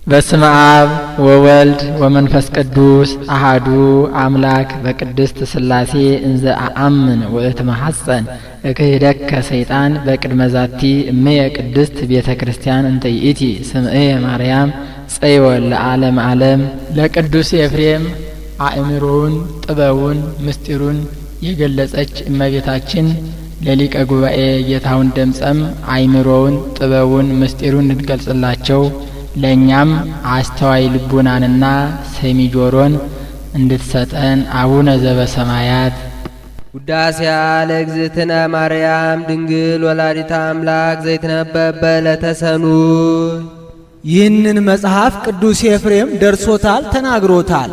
በስመ አብ ወወልድ ወመንፈስ ቅዱስ አሃዱ አምላክ በቅድስት ሥላሴ እንዘ አአምን ወእትመሐፀን እክህደከ ሰይጣን በቅድመ ዛቲ እምየ ቅድስት ቤተ ክርስቲያን እንተ ይእቲ ስምዕየ ማርያም ጽዮን ለዓለም ዓለም። ለቅዱስ ኤፍሬም አእምሮውን ጥበቡን ምስጢሩን የገለጸች እመቤታችን ለሊቀ ጉባኤ ጌታውን ደምጸም አእምሮውን ጥበቡን ምስጢሩን እንድትገልጽላቸው ለእኛም አስተዋይ ልቡናንና ሰሚ ጆሮን እንድትሰጠን አቡነ ዘበሰማያት ውዳሴያ ለእግዝእትነ ማርያም ድንግል ወላዲተ አምላክ ዘይትነበብ በዕለተ ሰኑይ። ይህንን መጽሐፍ ቅዱስ ኤፍሬም ደርሶታል፣ ተናግሮታል።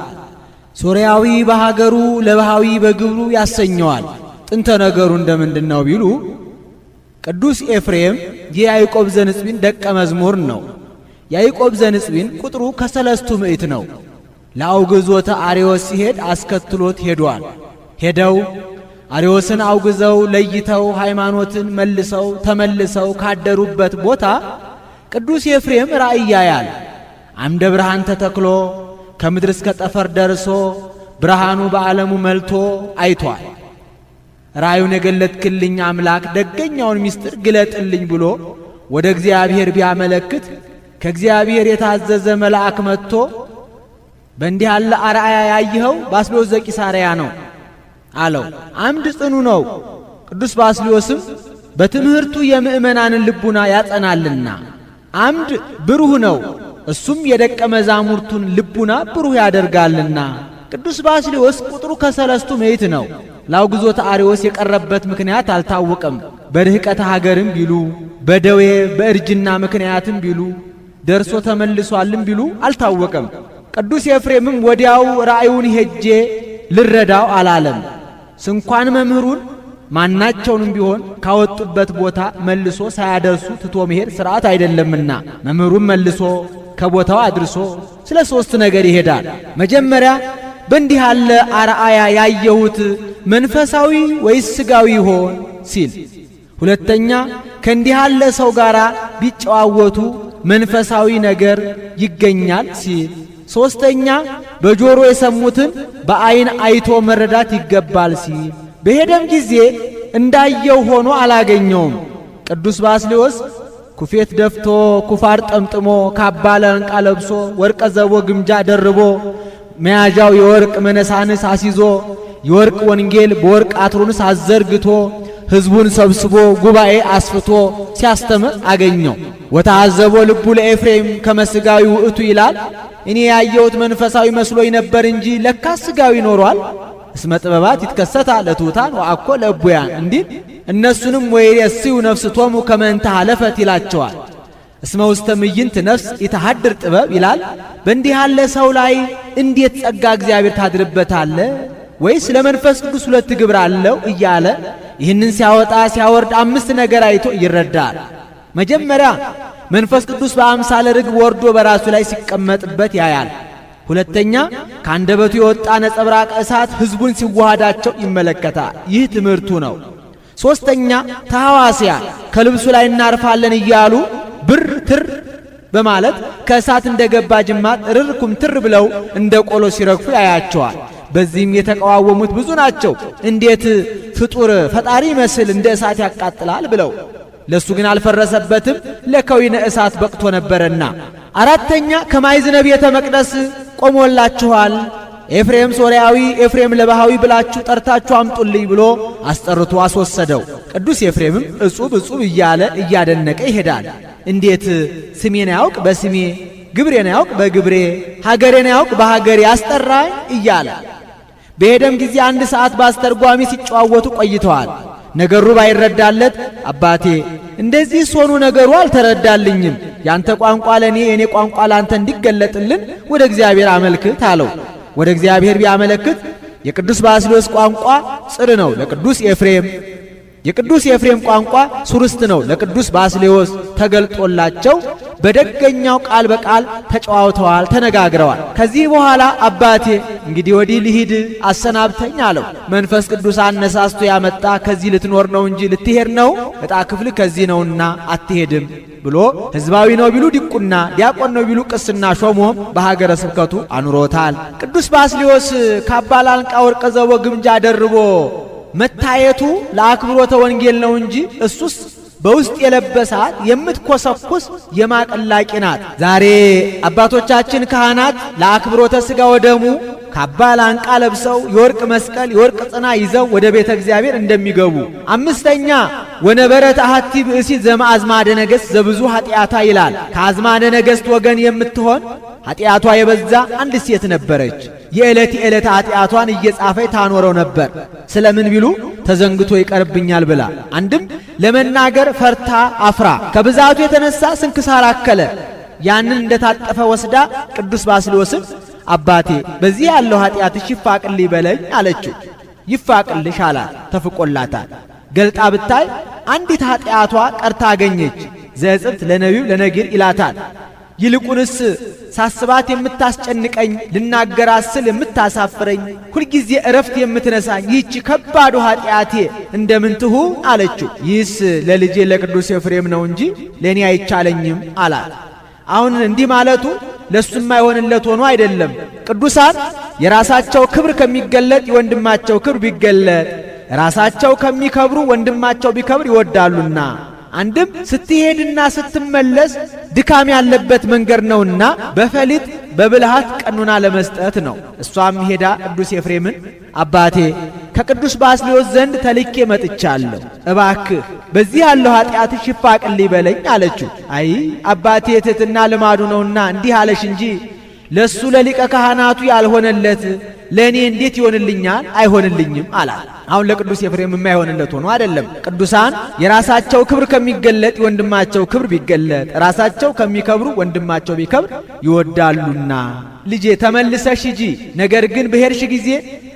ሶርያዊ በሀገሩ ለባሃዊ በግብሩ ያሰኘዋል። ጥንተ ነገሩ እንደምንድነው ቢሉ ቅዱስ ኤፍሬም የያዕቆብ ዘንጽቢን ደቀ መዝሙር ነው። ያዕቆብ ዘንጽቢን ቁጥሩ ከ3 ምዕት ነው። ለአውግዞተ አርዮስ ሲሄድ አስከትሎት ሄዷል። ሄደው አርዮስን አውግዘው ለይተው ሃይማኖትን መልሰው ተመልሰው ካደሩበት ቦታ ቅዱስ ኤፍሬም ራእይ ያያል። አምደ ብርሃን ተተክሎ ከምድር እስከ ጠፈር ደርሶ ብርሃኑ በዓለሙ መልቶ አይቷል። ራእዩን የገለጥክልኝ አምላክ ደገኛውን ምስጢር ግለጥልኝ ብሎ ወደ እግዚአብሔር ቢያመለክት ከእግዚአብሔር የታዘዘ መልአክ መጥቶ በእንዲህ ያለ አርአያ ያየኸው ባስልዮስ ዘቂሳርያ ነው አለው። አምድ ጽኑ ነው። ቅዱስ ባስልዮስም በትምህርቱ የምእመናንን ልቡና ያጸናልና አምድ ብሩህ ነው፣ እሱም የደቀ መዛሙርቱን ልቡና ብሩህ ያደርጋልና። ቅዱስ ባስልዮስ ቁጥሩ ከ3 ምዕት ነው። ለአውግዞተ አርዮስ የቀረበት ምክንያት አልታወቀም። በርህቀተ ሀገርም ቢሉ በደዌ በእርጅና ምክንያትም ቢሉ ደርሶ ተመልሷልም ቢሉ አልታወቀም። ቅዱስ ኤፍሬምም ወዲያው ራእዩን ሄጄ ልረዳው አላለም። ስንኳን መምህሩን ማናቸውንም ቢሆን ካወጡበት ቦታ መልሶ ሳያደርሱ ትቶ መሄድ ሥርዓት አይደለምና መምህሩን መልሶ ከቦታው አድርሶ ስለ 3 ነገር ይሄዳል። መጀመሪያ በእንዲህ ያለ አርአያ ያየሁት መንፈሳዊ ወይስ ሥጋዊ ይሆን ሲል፣ ሁለተኛ ከእንዲህ ያለ ሰው ጋር ቢጨዋወቱ መንፈሳዊ ነገር ይገኛል ሲል፣ ሶስተኛ በጆሮ የሰሙትን በአይን አይቶ መረዳት ይገባል ሲል፣ በሄደም ጊዜ እንዳየው ሆኖ አላገኘውም። ቅዱስ ባስልዮስ ኩፌት ደፍቶ ኩፋር ጠምጥሞ ካባ ለንቃ ለብሶ ወርቀ ዘቦ ግምጃ ደርቦ መያዣው የወርቅ መነሳንስ አሲዞ የወርቅ ወንጌል በወርቅ አትሮንስ አዘርግቶ ሕዝቡን ሰብስቦ ጉባኤ አስፍቶ ሲያስተምር አገኘው። ወታዘቦ ልቡ ለኤፍሬም ከመስጋዊ ውእቱ ይላል። እኔ ያየሁት መንፈሳዊ መስሎኝ ነበር እንጂ ለካስ ስጋዊ ኖሯል። እስመ ጥበባት ይትከሰታ ለትሑታን ወአኮ ለእቡያን እንዲል እነሱንም ወይሬስዩ ነፍስቶሙ ከመ እንተ ሀለፈት ይላቸዋል። እስመ ውስተ ምይንት ነፍስ ይተሐድር ጥበብ ይላል። በእንዲህ ያለ ሰው ላይ እንዴት ጸጋ እግዚአብሔር ታድርበታለ? ወይስ ለመንፈስ ቅዱስ 2 ግብር አለው እያለ ይህንን ሲያወጣ ሲያወርድ 5 ነገር አይቶ ይረዳል። መጀመሪያ መንፈስ ቅዱስ በአምሳለ ርግብ ወርዶ በራሱ ላይ ሲቀመጥበት ያያል። ሁለተኛ ከአንደበቱ የወጣ ነጸብራቅ እሳት ሕዝቡን ሲዋሃዳቸው ይመለከታል። ይህ ትምህርቱ ነው። ሶስተኛ ተሐዋስያ ከልብሱ ላይ እናርፋለን እያሉ ብር ትር በማለት ከእሳት እንደገባ ጅማት ርርኩም ትር ብለው እንደ ቆሎ ሲረግፉ ያያቸዋል። በዚህም የተቃዋወሙት ብዙ ናቸው። እንዴት ፍጡር ፈጣሪ መስል እንደ እሳት ያቃጥላል ብለው፣ ለሱ ግን አልፈረሰበትም፣ ለከዊነ እሳት በቅቶ ነበርና። አራተኛ ከማይዝነ ቤተ መቅደስ ቆሞላችኋል፣ ኤፍሬም ሶርያዊ ኤፍሬም ለባሃዊ ብላችሁ ጠርታችሁ አምጡልኝ ብሎ አስጠርቶ አስወሰደው። ቅዱስ ኤፍሬምም እጹብ እጹብ እያለ እያደነቀ ይሄዳል። እንዴት ስሜን ያውቅ በስሜ ግብሬን ያውቅ በግብሬ ሀገሬን ያውቅ በሀገሬ አስጠራኝ እያለ በሄደም ጊዜ 1 ሰዓት ባስተርጓሚ ሲጨዋወቱ ቆይተዋል። ነገሩ ባይረዳለት አባቴ እንደዚህ ሶኑ ነገሩ አልተረዳልኝም፣ ያንተ ቋንቋ ለኔ የኔ ቋንቋ ላንተ እንዲገለጥልን ወደ እግዚአብሔር አመልክት አለው። ወደ እግዚአብሔር ቢያመለክት የቅዱስ ባስልዮስ ቋንቋ ጽር ነው ለቅዱስ ኤፍሬም፣ የቅዱስ ኤፍሬም ቋንቋ ሱርስት ነው። ለቅዱስ ባስልዮስ ተገልጦላቸው በደገኛው ቃል በቃል ተጨዋውተዋል፣ ተነጋግረዋል። ከዚህ በኋላ አባቴ እንግዲህ ወዲህ ልሂድ አሰናብተኝ አለው። መንፈስ ቅዱስ አነሳስቶ ያመጣ ከዚህ ልትኖር ነው እንጂ ልትሄድ ነው፣ ዕጣ ክፍል ከዚህ ነውና አትሄድም ብሎ ሕዝባዊ ነው ቢሉ ዲቁና፣ ዲያቆን ነው ቢሉ ቅስና ሾሞም በሀገረ ስብከቱ አኑሮታል። ቅዱስ ባስልዮስ ካባ ላንቃ ወርቀ ዘቦ ግምጃ ደርቦ መታየቱ ለአክብሮተ ወንጌል ነው እንጂ እሱስ በውስጥ የለበሳት የምትኮሰኩስ የማቀላቂ ናት። ዛሬ አባቶቻችን ካህናት ለአክብሮተ ሥጋ ወደሙ ካባ ላንቃ ለብሰው የወርቅ መስቀል የወርቅ ጽና ይዘው ወደ ቤተ እግዚአብሔር እንደሚገቡ። አምስተኛ ወነበረት አሐቲ ብእሲት ዘማአዝማደ ነገሥት ዘብዙ ኃጢአታ ይላል። ከአዝማደ ነገሥት ወገን የምትሆን ኃጢአቷ የበዛ አንድ ሴት ነበረች። የዕለት የዕለት ኃጢአቷን እየጻፈች ታኖረው ነበር። ስለምን ቢሉ ተዘንግቶ ይቀርብኛል ብላ፣ አንድም ለመናገር ፈርታ አፍራ፣ ከብዛቱ የተነሳ ስንክሳር አከለ። ያንን እንደታጠፈ ወስዳ ቅዱስ ባስልዮስን አባቴ በዚህ ያለው ኃጢአትሽ ይፋቅልኝ በለኝ አለችው። ይፋቅልሽ አላት። ተፍቆላታል። ገልጣ ብታይ አንዲት ኃጢአቷ ቀርታ አገኘች። ዘጽብት ለነቢብ ለነጊር ይላታል። ይልቁንስ ሳስባት የምታስጨንቀኝ ልናገራት ስል የምታሳፍረኝ ሁልጊዜ እረፍት የምትነሳኝ ይህች ከባዱ ኃጢአቴ እንደምን ትሁን አለችው። ይህስ ለልጄ ለቅዱስ ኤፍሬም ነው እንጂ ለእኔ አይቻለኝም አላት። አሁን እንዲህ ማለቱ ለሱም አይሆንለት ሆኖ አይደለም። ቅዱሳን የራሳቸው ክብር ከሚገለጥ የወንድማቸው ክብር ቢገለጥ፣ ራሳቸው ከሚከብሩ ወንድማቸው ቢከብር ይወዳሉና፣ አንድም ስትሄድና ስትመለስ ድካም ያለበት መንገድ ነውና በፈሊጥ በብልሃት ቀኑና ለመስጠት ነው። እሷም ሄዳ ቅዱስ ኤፍሬምን አባቴ ከቅዱስ ባስልዮስ ዘንድ ተልኬ መጥቻለሁ፣ እባክህ በዚህ ያለው ኃጢአትሽ ይፋቅልኝ በለኝ አለችው። አይ አባቴ ትሕትና ልማዱ ነውና እንዲህ አለሽ እንጂ ለሱ ለሊቀ ካህናቱ ያልሆነለት ለእኔ እንዴት ይሆንልኛል? አይሆንልኝም አላት። አሁን ለቅዱስ ኤፍሬም የማይሆንለት ሆኖ አይደለም። ቅዱሳን የራሳቸው ክብር ከሚገለጥ የወንድማቸው ክብር ቢገለጥ፣ ራሳቸው ከሚከብሩ ወንድማቸው ቢከብር ይወዳሉና። ልጄ ተመልሰሽ ሂጂ፣ ነገር ግን በሄድሽ ጊዜ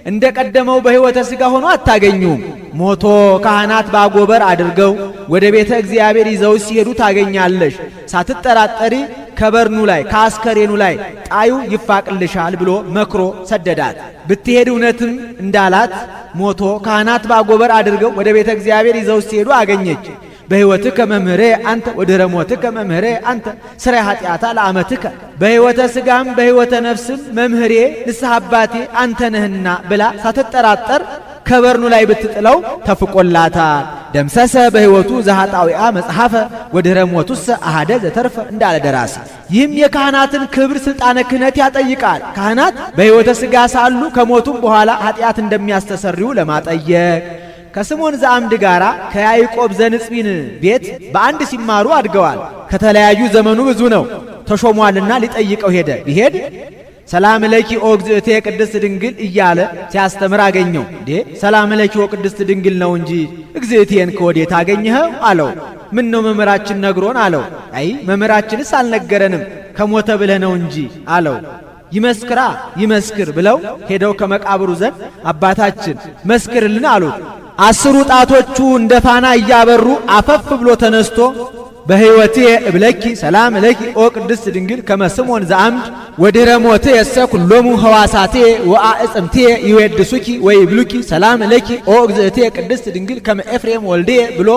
እንደ ቀደመው በሕይወተ ሥጋ ሆኖ አታገኙም። ሞቶ ካህናት ባጎበር አድርገው ወደ ቤተ እግዚአብሔር ይዘው ሲሄዱ ታገኛለሽ። ሳትጠራጠሪ ከበርኑ ላይ ከአስከሬኑ ላይ ጣዩ ይፋቅልሻል ብሎ መክሮ ሰደዳት። ብትሄድ እውነትም እንዳላት ሞቶ ካህናት ባጎበር አድርገው ወደ ቤተ እግዚአብሔር ይዘው ሲሄዱ አገኘች። በሕይወትከ መምህሬ አንተ ወድኅረ ሞትከ መምህሬ አንተ ሥራይ ኃጢአታ ለአመትከ፣ በሕይወተ ሥጋም በሕይወተ ነፍስም መምህሬ ንስሐ አባቴ አንተ ነህና ብላ ሳትጠራጠር ከበርኑ ላይ ብትጥለው ተፍቆላታል። ደምሰሰ በሕይወቱ ዘኃጣውአ መጽሐፈ ወድኅረ ሞቱሰ አሐደ ዘተርፈ እንዳለ ደራሲ። ይህም የካህናትን ክብር ሥልጣነ ክህነት ያጠይቃል። ካህናት በሕይወተ ሥጋ ሳሉ ከሞቱም በኋላ ኃጢአት እንደሚያስተሰርዩ ለማጠየቅ ከስሞን ዘአምድ ጋራ ከያዕቆብ ዘንጽቢን ቤት በአንድ ሲማሩ አድገዋል። ከተለያዩ ዘመኑ ብዙ ነው። ተሾሟልና ሊጠይቀው ሄደ። ቢሄድ ሰላም ለኪ ኦ እግዝእቴ ቅድስት ድንግል እያለ ሲያስተምር አገኘው። እንዴ ሰላም ለኪ ኦ ቅድስት ድንግል ነው እንጂ እግዝእቴን ከወዴት አገኘኸው አለው። ምን ነው መምህራችን ነግሮን አለው። አይ መምህራችንስ አልነገረንም ከሞተ ብለህ ነው እንጂ አለው። ይመስክራ ይመስክር ብለው ሄደው ከመቃብሩ ዘንድ አባታችን መስክርልን አሉት። 10 ጣቶቹ እንደ ፋና እያበሩ አፈፍ ብሎ ተነስቶ በሕይወቴ እብለኪ ሰላም ለኪ ኦ ቅድስት ድንግል ከመ ስምዖን ዘአምድ ወድኅረ ሞቴ የሰ ኩሎሙ ሕዋሳቴ ወአዕጽምቴ ይዌድሱኪ ወይብሉኪ ሰላም ለኪ ኦ እግዝእቴ ቅድስት ድንግል ከመ ኤፍሬም ወልዴ ብሎ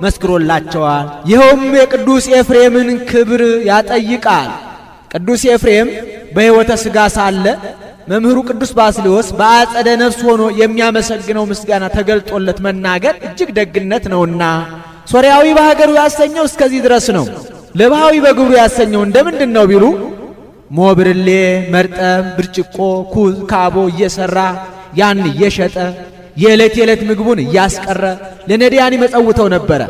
መስክሮላቸዋል። ይኸውም የቅዱስ ኤፍሬምን ክብር ያጠይቃል። ቅዱስ ኤፍሬም በሕይወተ ሥጋ ሳለ መምህሩ ቅዱስ ባስልዮስ በአጸደ ነፍስ ሆኖ የሚያመሰግነው ምስጋና ተገልጦለት መናገር እጅግ ደግነት ነውና ሶርያዊ በሀገሩ ያሰኘው እስከዚህ ድረስ ነው። ለባሃዊ በግብሩ ያሰኘው እንደምንድን ነው ቢሉ ሞብርሌ፣ መርጠም፣ ብርጭቆ፣ ኩዝ፣ ካቦ እየሰራ ያን እየሸጠ የዕለት የዕለት ምግቡን እያስቀረ ለነዳያን ይመጸውተው ነበረ።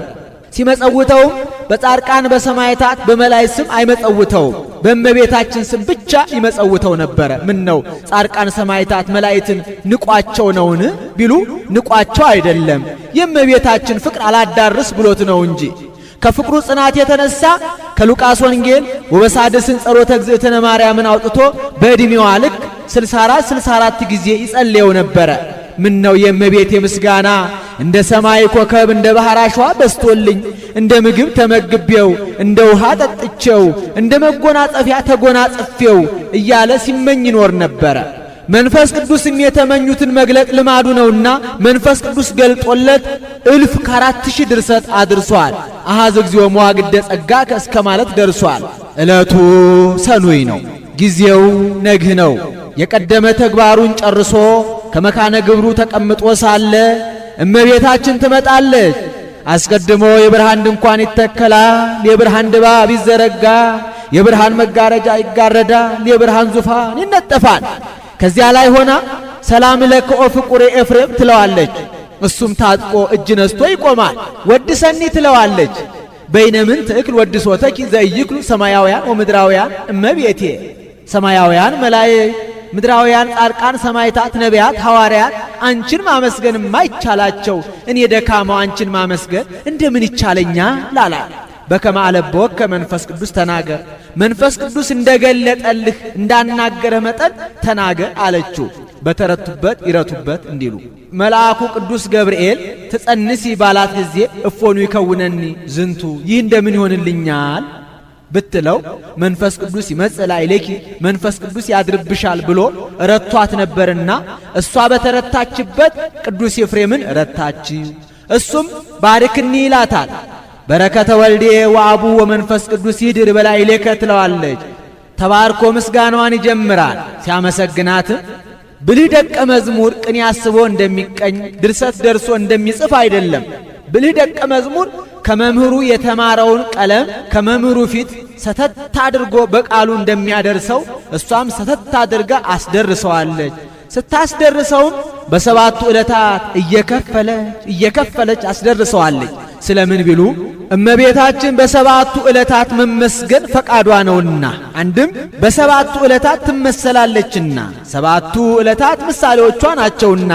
ሲመጸውተውም በጻድቃን በሰማዕታት በመላእክት ስም አይመጸውተውም፣ በእመቤታችን ስም ብቻ ይመጸውተው ነበረ። ምን ነው ጻድቃን ሰማዕታት መላእክትን ንቋቸው ነውን ቢሉ ንቋቸው አይደለም፣ የእመቤታችን ፍቅር አላዳርስ ብሎት ነው እንጂ። ከፍቅሩ ጽናት የተነሳ ከሉቃስ ወንጌል ወበሳድስን ጸሎተ እግዝእትነ ማርያምን አውጥቶ በዕድሜዋ ልክ 64 ጊዜ ይጸልየው ነበረ። ምን ነው የእመቤቴ ምስጋና እንደ ሰማይ ኮከብ እንደ ባህር አሸዋ በስቶልኝ እንደ ምግብ ተመግቤው እንደ ውሃ ጠጥቼው እንደ መጎናጸፊያ ተጎናጽፌው እያለ ሲመኝ ይኖር ነበረ። መንፈስ ቅዱስም የተመኙትን መግለጥ ልማዱ ነውና መንፈስ ቅዱስ ገልጦለት 1000 ድርሰት አድርሷል። አሃዝ እግዚኦ መዋግደ ጸጋከ እስከ ማለት ደርሷል። ዕለቱ ሰኑይ ነው። ጊዜው ነግህ ነው። የቀደመ ተግባሩን ጨርሶ ከመካነ ግብሩ ተቀምጦ ሳለ እመቤታችን ትመጣለች። አስቀድሞ የብርሃን ድንኳን ይተከላል፣ የብርሃን ድባብ ይዘረጋል፣ የብርሃን መጋረጃ ይጋረዳል፣ የብርሃን ዙፋን ይነጠፋል። ከዚያ ላይ ሆና ሰላም ለከ ኦ ፍቁሬ ኤፍሬም ትለዋለች። እሱም ታጥቆ እጅ ነስቶ ይቆማል። ወድሰኒ ትለዋለች። በይነምን ትእክል ወድሶተኪ ዘኢይክሉ ሰማያውያን ወምድራውያን እመቤቴ። ሰማያውያን መላእክት፣ ምድራውያን ጻድቃን፣ ሰማዕታት፣ ነቢያት፣ ሐዋርያት አንቺን ማመስገን የማይቻላቸው እኔ ደካማው አንቺን ማመስገን እንደምን ይቻለኛል ላላት በከመ አለብወከ መንፈስ ቅዱስ ተናገር፣ መንፈስ ቅዱስ እንደገለጠልህ እንዳናገረ መጠን ተናገር አለችው። በተረቱበት ይረቱበት እንዲሉ መልአኩ ቅዱስ ገብርኤል ትጸንሲ ባላት ጊዜ እፎኑ ይከውነኒ ዝንቱ ይህ እንደምን ይሆንልኛል ብትለው መንፈስ ቅዱስ ይመጽእ ላዕሌኪ መንፈስ ቅዱስ ያድርብሻል ብሎ ረቷት ነበርና እሷ በተረታችበት ቅዱስ ኤፍሬምን ረታችው። እሱም ባርክኒ ይላታል። በረከተ ወልዴ ወአቡ ወመንፈስ ቅዱስ ይድር በላዕሌከ ትለዋለች። ተባርኮ ምስጋናዋን ይጀምራል። ሲያመሰግናትም ብልህ ደቀ መዝሙር ቅኔ አስቦ እንደሚቀኝ ድርሰት ደርሶ እንደሚጽፍ አይደለም። ብልህ ደቀ መዝሙር ከመምህሩ የተማረውን ቀለም ከመምህሩ ፊት ሰተት አድርጎ በቃሉ እንደሚያደርሰው እሷም ሰተት አድርጋ አስደርሰዋለች። ስታስደርሰውም በሰባቱ ዕለታት እየከፈለች አስደርሰዋለች። ስለምን ቢሉ እመቤታችን በሰባቱ ዕለታት መመስገን ፈቃዷ ነውና፣ አንድም በሰባቱ ዕለታት ትመሰላለችና፣ ሰባቱ ዕለታት ምሳሌዎቿ ናቸውና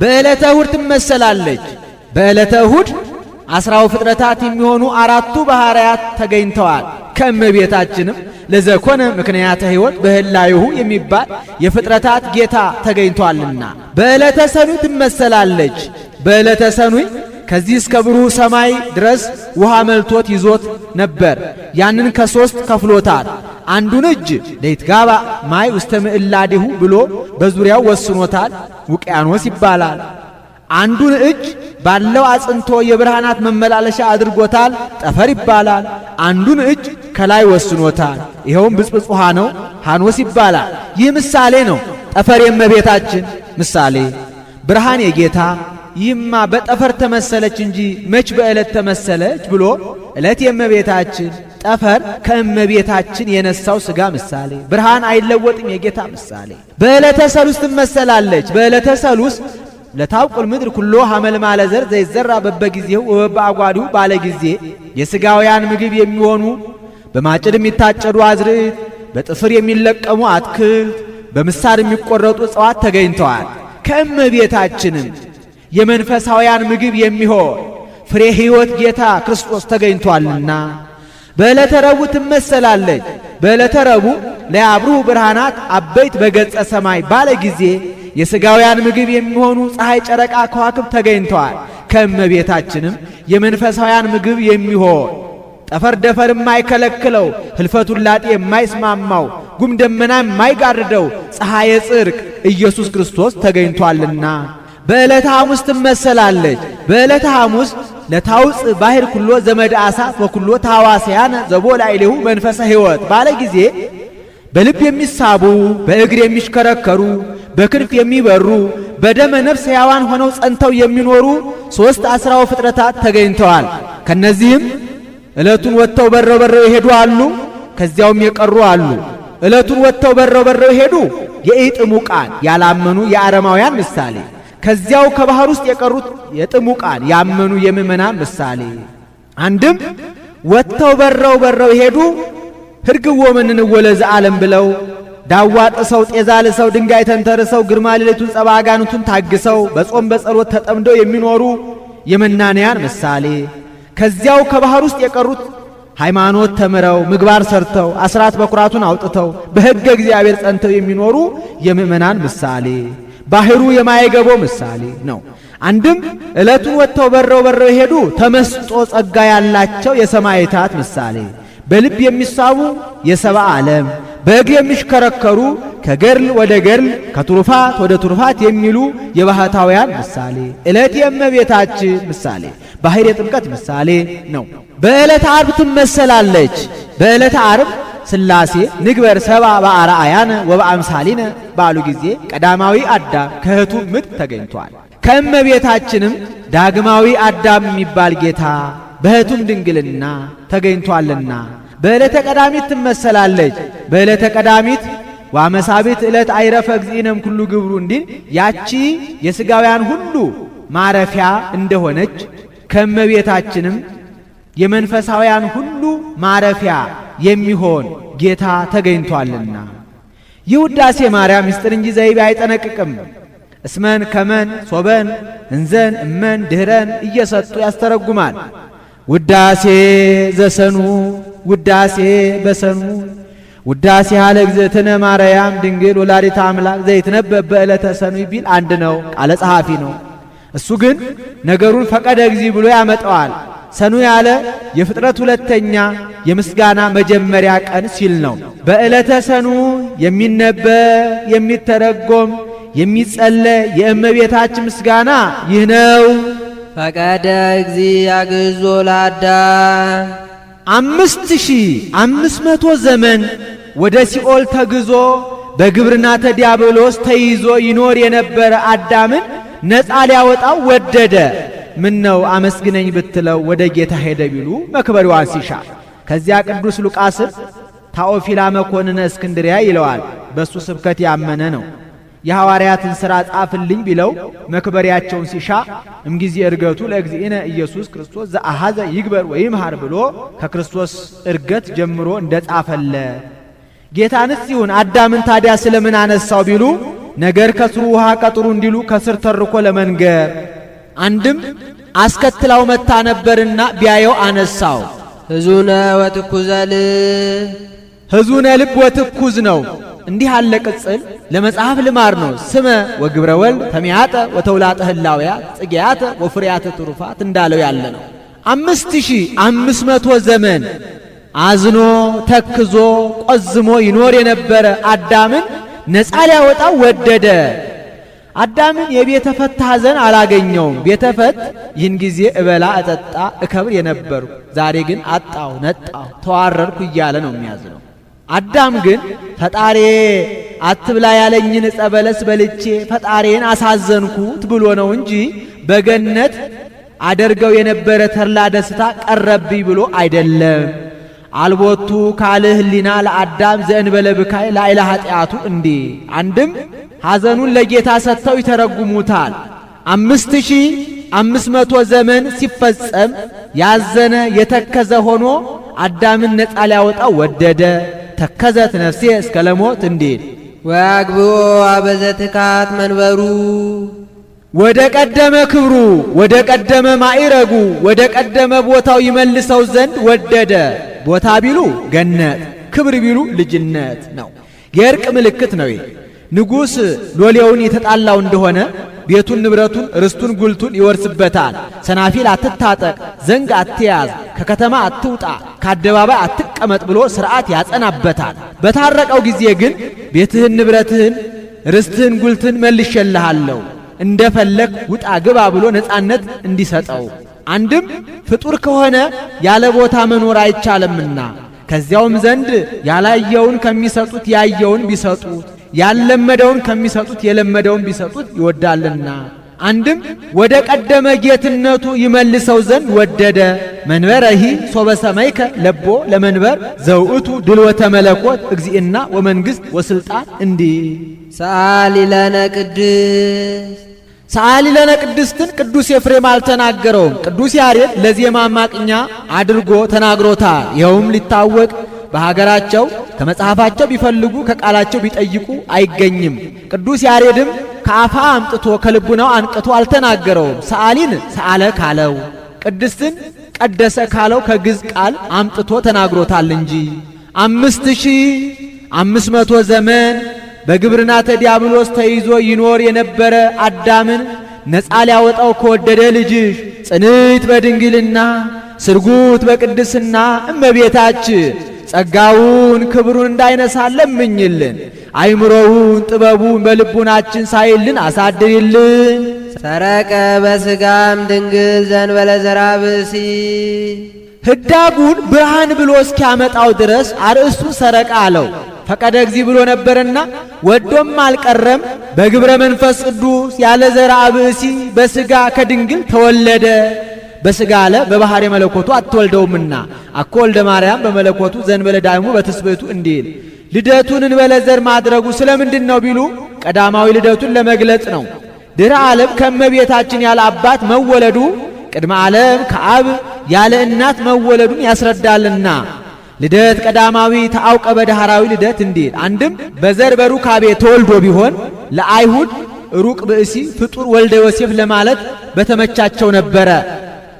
በዕለተ እሁድ ትመሰላለች። በዕለተ እሁድ 10 ፍጥረታት የሚሆኑ 4ቱ ባሕርያት ተገኝተዋል። ከእመቤታችንም ለዘኮነ ምክንያተ ሕይወት በህላይሁ የሚባል የፍጥረታት ጌታ ተገኝቷልና በዕለተ ሰኑይ ትመሰላለች። በዕለተ ሰኑይ ከዚህ እስከ ብሩህ ሰማይ ድረስ ውሃ መልቶት ይዞት ነበር። ያንን ከ3 ከፍሎታል። አንዱን እጅ ለይትጋባ ማይ ውስተ ምዕላዲሁ ብሎ በዙሪያው ወስኖታል፣ ውቅያኖስ ይባላል። አንዱን እጅ ባለው አጽንቶ የብርሃናት መመላለሻ አድርጎታል፣ ጠፈር ይባላል። አንዱን እጅ ከላይ ወስኖታል፣ ይኸውም ብጽብጽ ውሃ ነው፣ ሐኖስ ይባላል። ይህ ምሳሌ ነው። ጠፈር የእመቤታችን ምሳሌ፣ ብርሃን የጌታ ይህማ በጠፈር ተመሰለች እንጂ መች በዕለት ተመሰለች ብሎ ዕለት የእመቤታችን ጠፈር ከእመቤታችን የነሳው ሥጋ ምሳሌ፣ ብርሃን አይለወጥም የጌታ ምሳሌ። በዕለተ ሰሉስ ትመሰላለች። በዕለተ ሰሉስ ለታውቁል ምድር ኩሎ ሐመልማለ ዘር ዘይዘራ በበጊዜው ወበአጓዲሁ ባለ ጊዜ የሥጋውያን ምግብ የሚሆኑ በማጭድ የሚታጨዱ አዝርዕት፣ በጥፍር የሚለቀሙ አትክልት፣ በምሳር የሚቆረጡ እጽዋት ተገኝተዋል። ከእመቤታችንም የመንፈሳውያን ምግብ የሚሆን ፍሬ ሕይወት ጌታ ክርስቶስ ተገኝቷልና በዕለተ ረቡዕ ትመሰላለች። በዕለተ ረቡዕ ለያብሩ ብርሃናት አበይት በገጸ ሰማይ ባለ ጊዜ የሥጋውያን ምግብ የሚሆኑ ፀሐይ፣ ጨረቃ፣ ከዋክብት ተገኝተዋል። ከእመቤታችንም የመንፈሳውያን ምግብ የሚሆን ጠፈር ደፈር የማይከለክለው ህልፈት ውላጤ የማይስማማው ጉም ደመና የማይጋርደው ፀሐየ ጽድቅ ኢየሱስ ክርስቶስ ተገኝቷልና በዕለተ ሐሙስ ትመሰላለች። በዕለተ ሐሙስ ለታውፅ ባሕር ኩሎ ዘመድ አሳት ወኩሎ ታዋስያን ዘቦ ላዕሌሁ መንፈሰ ሕይወት ባለ ጊዜ በልብ የሚሳቡ በእግር የሚሽከረከሩ በክንፍ የሚበሩ በደመ ነፍስ ሕያዋን ሆነው ጸንተው የሚኖሩ 3 አስራው ፍጥረታት ተገኝተዋል። ከነዚህም ዕለቱን ወጥተው በረው ይሄዱ አሉ፣ ከዚያውም የቀሩ አሉ። ዕለቱን ወጥተው በረው ይሄዱ የኢጥሙቃን ያላመኑ የአረማውያን ምሳሌ፣ ከዚያው ከባህር ውስጥ የቀሩት የጥሙቃን ያመኑ የምእመናን ምሳሌ። አንድም ወጥተው በረው ይሄዱ ህርግዎ መንንወ ለዘዓለም ብለው ዳዋ ጥሰው ጤዛ ልሰው ድንጋይ ተንተርሰው ግርማ ሌሊቱን ጸባ አጋንንቱን ታግሰው በጾም በጸሎት ተጠምደው የሚኖሩ የመናንያን ምሳሌ። ከዚያው ከባህር ውስጥ የቀሩት ሃይማኖት ተምረው ምግባር ሰርተው አስራት በኩራቱን አውጥተው በሕገ እግዚአብሔር ጸንተው የሚኖሩ የምእመናን ምሳሌ። ባህሩ የማይገቦ ምሳሌ ነው። አንድም ዕለቱን ወጥተው በረው የሄዱ ተመስጦ ጸጋ ያላቸው የሰማዕታት ምሳሌ፣ በልብ የሚሳቡ የሰብአ ዓለም፣ በእግር የሚሽከረከሩ ከገድል ወደ ገድል ከትሩፋት ወደ ትሩፋት የሚሉ የባህታውያን ምሳሌ፣ ዕለት የእመቤታችን ምሳሌ፣ ባህር የጥምቀት ምሳሌ ነው። በዕለተ ዓርብ ትመሰላለች። በዕለተ ዓርብ ሥላሴ ንግበር ሰብአ በአርአያነ ወበአምሳሊነ ባሉ ጊዜ ቀዳማዊ አዳም ከእህቱ ምድር ተገኝቷል። ከእመቤታችንም ዳግማዊ አዳም የሚባል ጌታ በእህቱም ድንግልና ተገኝቷልና በዕለተ ቀዳሚት ትመሰላለች። በዕለተ ቀዳሚት ዋመሳቢት ዕለት አይረፈ እግዚእነም ኩሉ ግብሩ እንዲል ያቺ የሥጋውያን ሁሉ ማረፊያ እንደሆነች ከእመቤታችንም የመንፈሳውያን ሁሉ ማረፊያ የሚሆን ጌታ ተገኝቷልና ይህ ውዳሴ ማርያም ምስጢር እንጂ ዘይቤ አይጠነቅቅም። እስመን ከመን ሶበን እንዘን እመን ድህረን እየሰጡ ያስተረጉማል። ውዳሴ ዘሰኑ ውዳሴ በሰኑ ውዳሴ ያለ እግዝእትነ ማርያም ድንግል ወላዲተ አምላክ ዘይትነበብ በዕለተ ሰኑይ ቢል አንድ ነው፣ ቃለ ጸሐፊ ነው። እሱ ግን ነገሩን ፈቀደ እግዚእ ብሎ ያመጣዋል። ሰኑ ያለ የፍጥረት ሁለተኛ የምስጋና መጀመሪያ ቀን ሲል ነው። በዕለተ ሰኑ የሚነበብ የሚተረጎም የሚጸለይ የእመቤታችን ምስጋና ይህ ነው። ፈቀደ እግዚእ ያግዞ ለአዳም 5500 ዘመን ወደ ሲኦል ተግዞ በግብርናተ ዲያብሎስ ተይዞ ይኖር የነበረ አዳምን ነፃ ሊያወጣው ወደደ። ምን ነው አመስግነኝ ብትለው ወደ ጌታ ሄደ ቢሉ መክበሪዋን ሲሻ። ከዚያ ቅዱስ ሉቃስን ታኦፊላ መኮንነ እስክንድሪያ ይለዋል። በሱ ስብከት ያመነ ነው። የሐዋርያትን ሥራ ጻፍልኝ ቢለው መክበሪያቸውን ሲሻ እምጊዜ እርገቱ ለእግዚእነ ኢየሱስ ክርስቶስ ዘአሐዘ ይግበር ወይምሃር ብሎ ከክርስቶስ እርገት ጀምሮ እንደ ጻፈለ ጌታንስ ይሁን አዳምን ታዲያ ስለምን አነሳው ቢሉ ነገር ከስሩ ውሃ ቀጥሩ እንዲሉ ከስር ተርኮ ለመንገር አንድም አስከትላው መታ ነበርና ቢያየው አነሳው። ሕዙነ ወትኩዘ ልብ ሕዙነ ልብ ወትኩዝ ነው። እንዲህ ያለ ቅጽል ለመጽሐፍ ልማር ነው። ስመ ወግብረ ወልድ ተሚያጠ ወተውላጠ ህላውያት ጽጌያተ ወፍሬያተ ትሩፋት እንዳለው ያለ ነው። 5500 ዘመን አዝኖ ተክዞ ቆዝሞ ይኖር የነበረ አዳምን ነፃ ሊያወጣው ወደደ። አዳምን የቤተ ፈት ሐዘን አላገኘውም። ቤተ ፈት ይህን ጊዜ እበላ እጠጣ እከብር የነበሩ ዛሬ ግን አጣው ነጣው ተዋረድኩ እያለ ነው የሚያዝነው። አዳም ግን ፈጣሬ አትብላ ያለኝን ዕፀ በለስ በልቼ ፈጣሬን አሳዘንኩት ብሎ ነው እንጂ በገነት አደርገው የነበረ ተድላ ደስታ ቀረብኝ ብሎ አይደለም። አልቦቱ ካልህ ህሊና ለአዳም ዘእንበለ ብካይ ላይለ ኃጢአቱ እንዲህ አንድም ሐዘኑን ለጌታ ሰጥተው ይተረጉሙታል። 5500 ዘመን ሲፈጸም ያዘነ የተከዘ ሆኖ አዳምን ነፃ ሊያወጣው ወደደ። ተከዘት ነፍሴ እስከ ለሞት እንዲል ወአግብኦ አበዘትካት መንበሩ ወደ ቀደመ ክብሩ ወደ ቀደመ ማዕረጉ ወደ ቀደመ ቦታው ይመልሰው ዘንድ ወደደ። ቦታ ቢሉ ገነት፣ ክብር ቢሉ ልጅነት ነው። የእርቅ ምልክት ነው። ንጉሥ ሎሌውን የተጣላው እንደሆነ ቤቱን፣ ንብረቱን፣ ርስቱን፣ ጉልቱን ይወርስበታል። ሰናፊል አትታጠቅ፣ ዘንግ አትያዝ፣ ከከተማ አትውጣ፣ ከአደባባይ አትቀመጥ ብሎ ሥርዓት ያጸናበታል። በታረቀው ጊዜ ግን ቤትህን፣ ንብረትህን፣ ርስትህን፣ ጉልትህን መልሼልሃለሁ እንደፈለግ ውጣ ግባ ብሎ ነፃነት እንዲሰጠው አንድም ፍጡር ከሆነ ያለ ቦታ መኖር አይቻለምና ከዚያውም ዘንድ ያላየውን ከሚሰጡት ያየውን ቢሰጡት ያለመደውን ከሚሰጡት የለመደውን ቢሰጡት ይወዳልና አንድም ወደ ቀደመ ጌትነቱ ይመልሰው ዘንድ ወደደ። መንበረሂ ሶበ ሰማይከ ለቦ ለመንበር ዘውእቱ ድልወተ መለኮት እግዚእና ወመንግሥት ወስልጣን እንዲህ ሰአሊ ለነ ቅድስት ሰአሊ ለነ ቅድስትን ቅዱስ ኤፍሬም አልተናገረውም። ቅዱስ ያሬድ ለዜማ ማቅኛ አድርጎ ተናግሮታል። ይኸውም ሊታወቅ በሀገራቸው ከመጽሐፋቸው ቢፈልጉ ከቃላቸው ቢጠይቁ አይገኝም። ቅዱስ ያሬድም ከአፋ አምጥቶ ከልቡናው አንቅቶ አልተናገረውም። ሰአሊን ሰአለ ካለው ቅድስትን ቀደሰ ካለው ከግዕዝ ቃል አምጥቶ ተናግሮታል እንጂ 5500 ዘመን በግብርናተ ዲያብሎስ ተይዞ ይኖር የነበረ አዳምን ነፃ ሊያወጣው ከወደደ ልጅሽ ጽንዕት በድንግልና ስርጉት በቅድስና እመቤታችን ጸጋውን ክብሩን እንዳይነሳ ለምኝልን። አይምሮውን ጥበቡን በልቡናችን ሳይልን አሳድሪልን። ሰረቀ በስጋም ድንግል ዘንበለ ዘራ ብእሲ ህዳጉን ብርሃን ብሎ እስኪያመጣው ድረስ አርእስቱ ሰረቀ አለው። ፈቀደ እግዚእ ብሎ ነበርና ወዶም አልቀረም። በግብረ መንፈስ ቅዱስ ያለ ዘራ ብእሲ በስጋ ከድንግል ተወለደ። በስጋ አለ በባህሪ መለኮቱ አትወልደውምና አኮ ወልደ ማርያም በመለኮቱ ዘንበለ ዳይሙ በትስብእቱ እንዲል ልደቱን እንበለ ዘር ማድረጉ ስለምንድን ነው ቢሉ ቀዳማዊ ልደቱን ለመግለጽ ነው። ድኅረ ዓለም ከእመቤታችን ያለ አባት መወለዱ ቅድመ ዓለም ከአብ ያለ እናት መወለዱን ያስረዳልና ልደት ቀዳማዊ ተአውቀ በዳህራዊ ልደት እንዲል አንድም በዘር በሩካቤ ተወልዶ ቢሆን ለአይሁድ ሩቅ ብእሲ ፍጡር ወልደ ዮሴፍ ለማለት በተመቻቸው ነበረ።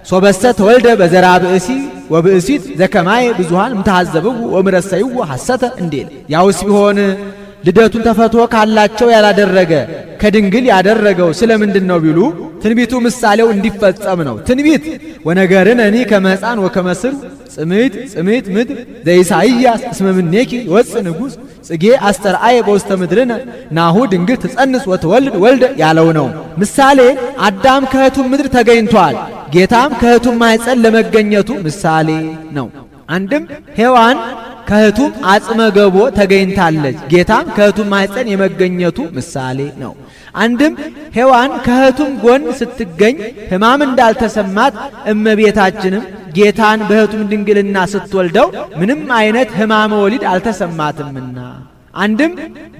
ሶበሰ ተወልደ በዘራ ብእሲ ወብእሲት ዘከማይ ብዙሃን እምታዘብው ወምረሰይው ሐሰተ እንዲል ያውስ ቢሆን ልደቱን ተፈቶ ካላቸው ያላደረገ ከድንግል ያደረገው ስለምንድን ነው ቢሉ ትንቢቱ ምሳሌው እንዲፈጸም ነው። ትንቢት ወነገርነኒ ከመ ሕፃን ወከመ ሥር ጽምት ምድር ዘኢሳይያስ እስመ እምኔኪ ይወፅእ ንጉሥ ጽጌ አስተርአየ በውስተ ምድርነ ናሁ ድንግል ትጸንስ ወትወልድ ወልደ ያለው ነው። ምሳሌ አዳም ከእህቱም ምድር ተገኝቷል። ጌታም ከእህቱም ማኅፀን ለመገኘቱ ምሳሌ ነው። አንድም ሔዋን ከእህቱም አጽመ ገቦ ተገኝታለች። ጌታም ከእህቱም ማኅፀን የመገኘቱ ምሳሌ ነው። አንድም ሔዋን ከእህቱም ጎን ስትገኝ ሕማም እንዳልተሰማት እመቤታችንም ጌታን በእህቱም ድንግልና ስትወልደው ምንም አይነት ሕማመ ወሊድ አልተሰማትምና። አንድም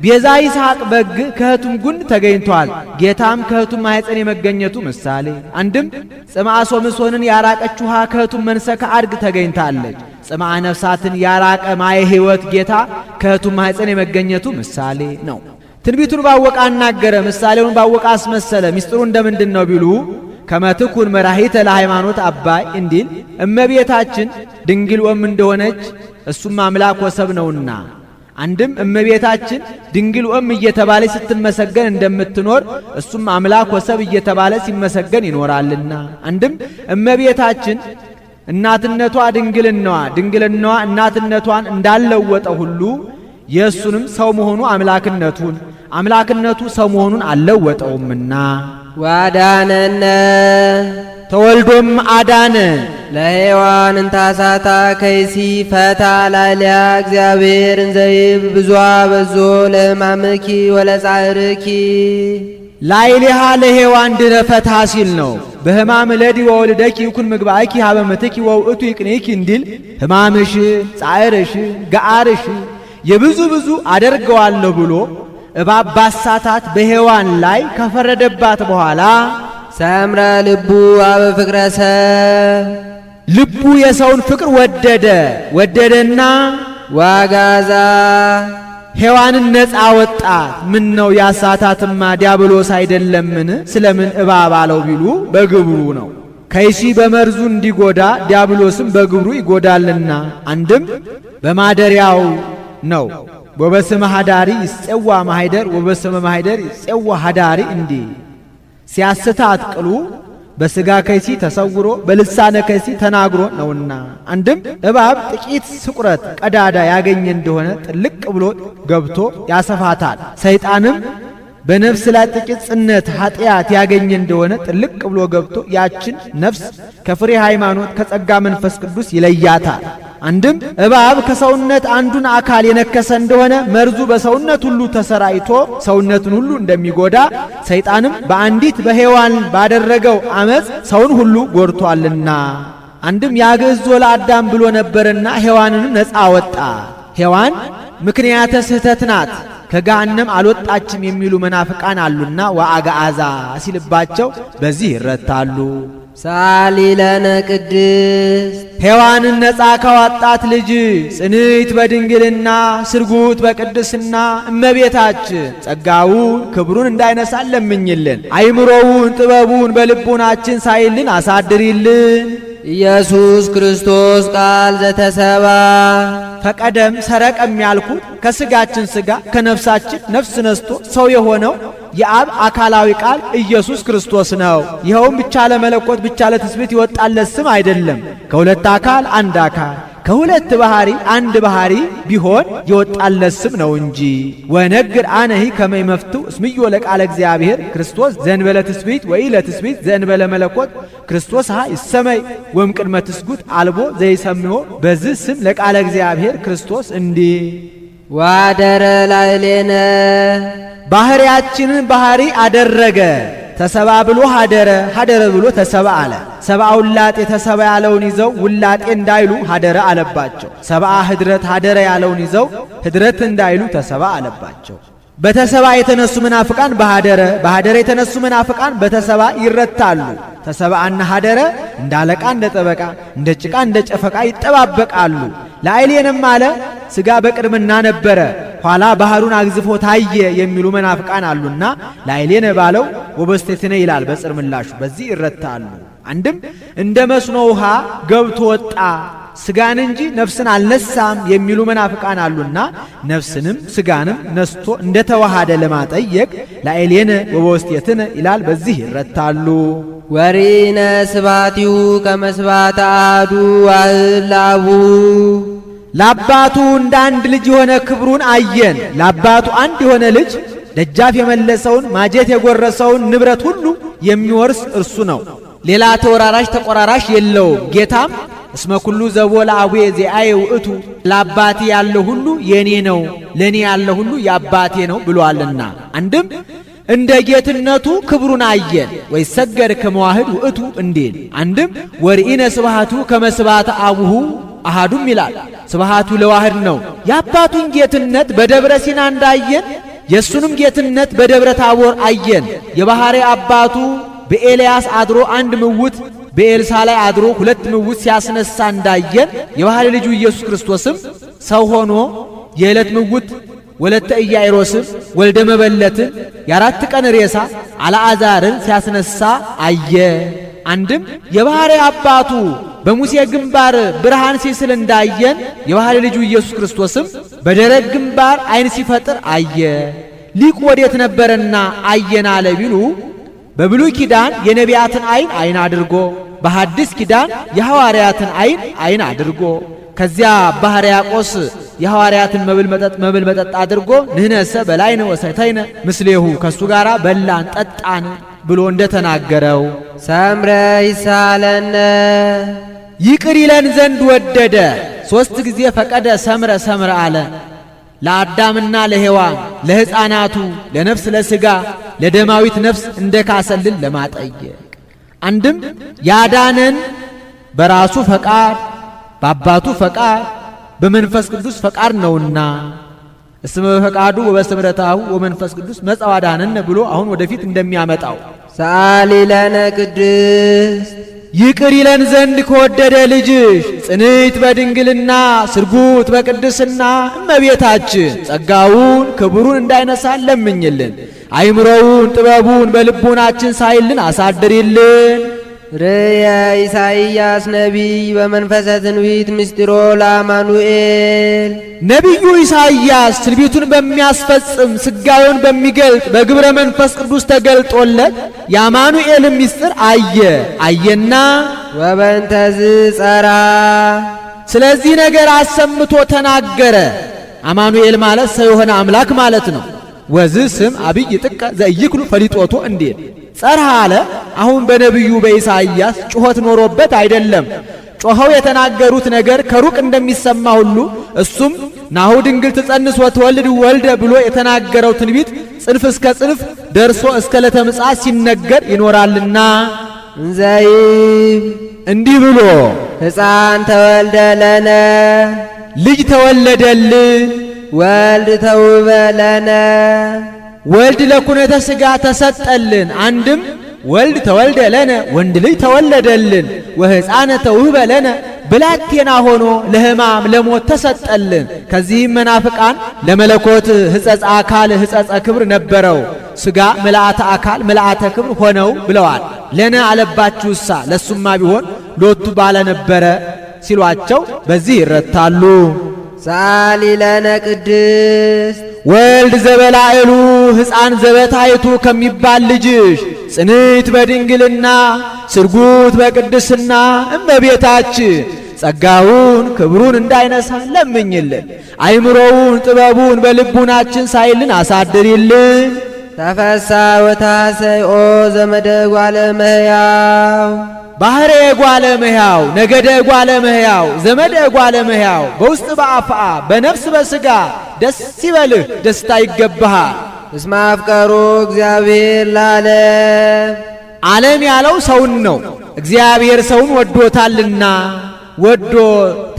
ቤዛ ይስሐቅ በግ ከእህቱም ጉን ተገኝቷል። ጌታም ከእህቱም ማኅፀን የመገኘቱ ምሳሌ። አንድም ጽምአ ሶምሶንን ያራቀች ውሃ ከእህቱም መንሰከ አድግ ተገኝታለች። ጽምአ ነፍሳትን ያራቀ ማየ ሕይወት ጌታ ከእህቱም ማኅፀን የመገኘቱ ምሳሌ ነው። ትንቢቱን ባወቀ አናገረ፣ ምሳሌውን ባወቀ አስመሰለ። ሚስጥሩ እንደምንድን ነው ቢሉ ከመትኩን መራሂተ ለሃይማኖት አባይ እንዲል እመቤታችን ድንግል ወም እንደሆነች እሱም አምላክ ወሰብ ነውና። አንድም እመቤታችን ድንግል ወም እየተባለች ስትመሰገን እንደምትኖር እሱም አምላክ ወሰብ እየተባለ ሲመሰገን ይኖራልና። አንድም እመቤታችን እናትነቷ ድንግልናዋ እናትነቷን እንዳለወጠ ሁሉ የእሱንም ሰው መሆኑ አምላክነቱ ሰው መሆኑን አልለወጠውምና ዋዳነነ ተወልዶም አዳነ ለሔዋን እንታሳታ ከይሲ ፈታ ላሊያ እግዚአብሔር እንዘይብ ብዙ በዞ ለሕማምኪ ወለጻዕርኪ ላይሊሃ ለሔዋን ድረ ፈታ ሲል ነው። በሕማም ለዲ ወወልደኪ ይኩን ምግባእኪ ሀበ ምትኪ ወውእቱ ይቅኔኪ እንዲል ሕማምሽን ጻዕርሽን ገአርሽን የብዙ አደርገዋለሁ ብሎ እባብ ባሳታት በሔዋን ላይ ከፈረደባት በኋላ ሰምረ ልቡ አበ ፍቅረ ሰብ ልቡ የሰውን ፍቅር ወደደና ዋጋዛ ሔዋንን ነፃ ወጣት። ምን ነው ያሳታትማ ዲያብሎስ አይደለምን? ስለምን እባብ አለው ቢሉ በግብሩ ነው። ከይሲ በመርዙ እንዲጎዳ ዲያብሎስም በግብሩ ይጎዳልና። አንድም በማደሪያው ነው። ወበስመ ሀዳሪ ይጼዋ ማህደር ወበስመ ማህደር ይጼዋ ሀዳሪ እንዲህ ሲያስታት ቅሉ በስጋ ከይሲ ተሰውሮ በልሳነ ከይሲ ተናግሮ ነውና። አንድም እባብ ጥቂት ስቁረት ቀዳዳ ያገኘ እንደሆነ ጥልቅ ብሎ ገብቶ ያሰፋታል። ሰይጣንም በነፍስ ላይ ጥቂት ጽነት ኃጢአት ያገኘ እንደሆነ ጥልቅ ብሎ ገብቶ ያችን ነፍስ ከፍሬ ሃይማኖት ከጸጋ መንፈስ ቅዱስ ይለያታል። አንድም እባብ ከሰውነት አንዱን አካል የነከሰ እንደሆነ መርዙ በሰውነት ሁሉ ተሰራይቶ ሰውነትን ሁሉ እንደሚጎዳ ሰይጣንም በአንዲት በሔዋን ባደረገው አመፅ ሰውን ሁሉ ጎድቷልና። አንድም ያግዕዞ ለአዳም ብሎ ነበርና ሔዋንንም ነፃ ወጣ። ሔዋን ምክንያተ ስህተት ናት፣ ከገሃነም አልወጣችም የሚሉ መናፍቃን አሉና ወአግዓዛ ሲልባቸው በዚህ ይረታሉ። ሳሊ ለነ ቅድስት ሔዋንን ነፃ ካወጣት ልጅ ጽንዕት በድንግልና ስርጉት በቅድስና እመቤታችን ጸጋውን ክብሩን እንዳይነሳን ለምኝልን። አይምሮውን ጥበቡን በልቡናችን ሳይልን አሳድሪልን። ኢየሱስ ክርስቶስ ቃል ዘተሰባ ፈቀደም ሰረቀም ያልኩት ከስጋችን ስጋ ከነፍሳችን ነፍስ ነስቶ ሰው የሆነው የአብ አካላዊ ቃል ኢየሱስ ክርስቶስ ነው። ይኸውም ብቻ ለመለኮት ብቻ ለትስብእት ይወጣለት ስም አይደለም። ከሁለት አካል አንድ አካል ከሁለት ባህሪ አንድ ባህሪ ቢሆን የወጣለት ስም ነው እንጂ። ወነግር አነሂ ከመ ይመፍትው እስምዮ ለቃለ እግዚአብሔር ክርስቶስ ዘእንበለ ትስብእት ወይ ለትስብእት ዘእንበለ መለኮት ክርስቶስ ይሰመይ ወእምቅድመ ትስጉት አልቦ ዘይሰምዮ በዚህ ስም ለቃለ እግዚአብሔር ክርስቶስ እንዲህ ዋደረ ላዕሌነ ባህሪያችንን ባህሪ አደረገ። ተሰባ ብሎ ሀደረ፣ ሀደረ ብሎ ተሰባ አለ። ሰብአ ውላጤ ተሰባ ያለውን ይዘው ውላጤ እንዳይሉ ሀደረ አለባቸው። ሰብአ ህድረት ሀደረ ያለውን ይዘው ህድረት እንዳይሉ ተሰባ አለባቸው። በተሰባ የተነሱ መናፍቃን በሀደረ፣ በሀደረ የተነሱ መናፍቃን በተሰባ ይረታሉ። ተሰባና ሀደረ እንደ አለቃ እንደ ጠበቃ እንደ ጭቃ እንደ ጨፈቃ ይጠባበቃሉ። ላዕሌንም አለ ሥጋ በቅድምና ነበረ ኋላ ባህሩን አግዝፎ ታየ የሚሉ መናፍቃን አሉና ላዕሌነ ባለው ወበስቴትነ ይላል በጽር ምላሹ። በዚህ ይረታሉ። አንድም እንደ መስኖ ውሃ ገብቶ ወጣ ሥጋን እንጂ ነፍስን አልነሳም የሚሉ መናፍቃን አሉና ነፍስንም ሥጋንም ነስቶ እንደ ተዋሃደ ለማጠየቅ ላዕሌነ ወበስቴትነ ይላል። በዚህ ይረታሉ። ወሪነ ስብሐቲሁ ከመ ስብሐተ አሐዱ ዋሕድ ለአቡ ለአባቱ እንደ አንድ ልጅ የሆነ ክብሩን አየን። ለአባቱ አንድ የሆነ ልጅ ደጃፍ የመለሰውን ማጀት የጎረሰውን ንብረት ሁሉ የሚወርስ እርሱ ነው። ሌላ ተወራራሽ ተቆራራሽ የለውም። ጌታም እስመ ኩሉ ዘቦ ለአቡየ ዚአየ ውእቱ ለአባቴ ያለ ሁሉ የኔ ነው፣ ለኔ ያለ ሁሉ የአባቴ ነው ብሏልና። አንድም እንደ ጌትነቱ ክብሩን አየን። ወይሰገድ ከመዋህድ ውእቱ እንዴን። አንድም ወርኢነ ስብሐቱ ከመ ስብሐተ አቡሁ አሃዱም ይላል። ስብሐቱ ለዋህድ ነው። የአባቱን ጌትነት በደብረ ሲና እንዳየን የእሱንም ጌትነት በደብረ ታቦር አየን። የባሕሪ አባቱ በኤልያስ አድሮ አንድ ምውት በኤልሳ ላይ አድሮ ሁለት ምውት ሲያስነሳ እንዳየን የባሕሪ ልጁ ኢየሱስ ክርስቶስም ሰው ሆኖ የዕለት ምውት ወለተ ኢያኢሮስም ወልደ መበለትን የአራት ቀን ሬሳ አልዓዛርን ሲያስነሳ አየ። አንድም የባሕሪ አባቱ በሙሴ ግንባር ብርሃን ሲስል እንዳየን የባሕሪ ልጁ ኢየሱስ ክርስቶስም በደረቅ ግንባር ዓይን ሲፈጥር አየ። ሊቁ ወዴት ነበረና አየን አለ ቢሉ በብሉይ ኪዳን የነቢያትን ዓይን አድርጎ በሐዲስ ኪዳን የሐዋርያትን ዓይን አድርጎ ከዚያ አባ ሕርያቆስ የሐዋርያትን መብል መጠጥ አድርጎ ንህነሰ በላይነ ወሰተይነ ምስሌሁ ከሱ ጋራ በላን ጠጣን ብሎ እንደተናገረው ሰምረ ይሳለነ ይቅር ይለን ዘንድ ወደደ። 3 ጊዜ ፈቀደ ሰምረ ሰምረ አለ። ለአዳምና ለሔዋን ለሕፃናቱ ለነፍስ ለሥጋ ለደማዊት ነፍስ እንደ ካሰልን ለማጠየቅ አንድም ያዳነን በራሱ ፈቃድ በአባቱ ፈቃድ በመንፈስ ቅዱስ ፈቃድ ነውና እስመ በፈቃዱ ወበስምረታሁ ወመንፈስ ቅዱስ መጽአ አዳነነ ብሎ አሁን ወደፊት እንደሚያመጣው ሰአሊ ለነ ቅድስት ይቅር ይለን ዘንድ ከወደደ ልጅሽ ጽንዕት በድንግልና ስርጉት በቅድስና እመቤታችን ጸጋውን ክብሩን እንዳይነሳን ለምኝልን። አይምሮውን ጥበቡን በልቦናችን ሳይልን አሳድሪልን። ርእየ ኢሳይያስ ነቢይ በመንፈሰ ትንቢት ምስጢሮ ለአማኑኤል ነቢዩ ኢሳይያስ ትንቢቱን በሚያስፈጽም ስጋዩን በሚገልጥ በግብረ መንፈስ ቅዱስ ተገልጦለት የአማኑኤልን ምስጢር አየና ወበንተዝ ጸራ ስለዚህ ነገር አሰምቶ ተናገረ። አማኑኤል ማለት ሰው የሆነ አምላክ ማለት ነው። ወዝህ ስም አብይ ጥቀ ዘኢይክሉ ፈሊጦቶ እንዴት ጸርሃ አለ። አሁን በነቢዩ በኢሳይያስ ጩኸት ኖሮበት አይደለም። ጮኸው የተናገሩት ነገር ከሩቅ እንደሚሰማ ሁሉ እሱም ናሁ ድንግል ትጸንስ ወትወልድ ወልደ ብሎ የተናገረው ትንቢት ጽንፍ እስከ ጽንፍ ደርሶ እስከ ዕለተ ምጽአት ሲነገር ይኖራልና እንዘይብ እንዲህ ብሎ ሕፃን ተወልደ ለነ ልጅ ተወለደልን ወልድ ተውበ ለነ ወልድ ለኩነተ ሥጋ ተሰጠልን። አንድም ወልድ ተወልደ ለነ ወንድ ልጅ ተወለደልን። ወሕፃነ ተውህበ ለነ ብላቴና ሆኖ ለሕማም ለሞት ተሰጠልን። ከዚህም መናፍቃን ለመለኮት ሕጸጽ አካል ሕጸጸ ክብር ነበረው ሥጋ ምልአተ አካል ምልአተ ክብር ሆነው ብለዋል። ለነ አለባችሁሳ ለሱማ ቢሆን ሎቱ ባለ ነበረ ሲሏቸው በዚህ ይረታሉ። ሳሊ ለነ ቅድስት ወልድ ዘበላዕሉ ሕፃን ዘበታይቱ ከሚባል ልጅሽ ጽንዕት በድንግልና ስርጉት በቅድስና እመቤታችን ጸጋውን ክብሩን እንዳይነሳ ለምኝልን። አይምሮውን ጥበቡን በልቡናችን ሳይልን አሳድሪልን። ተፈሳ ወታሰይኦ ዘመደ ጓለ እመሕያው ባህረ ጓለ እመሕያው ነገደ ጓለ እመሕያው ዘመደ ጓለ እመሕያው በውስጥ በአፍአ በነፍስ በሥጋ ደስ ይበልህ፣ ደስታ ይገባሃል። እስመ አፍቀሮ እግዚአብሔር ለዓለም ዓለም ያለው ሰውን ነው። እግዚአብሔር ሰውን ወዶታልና ወዶ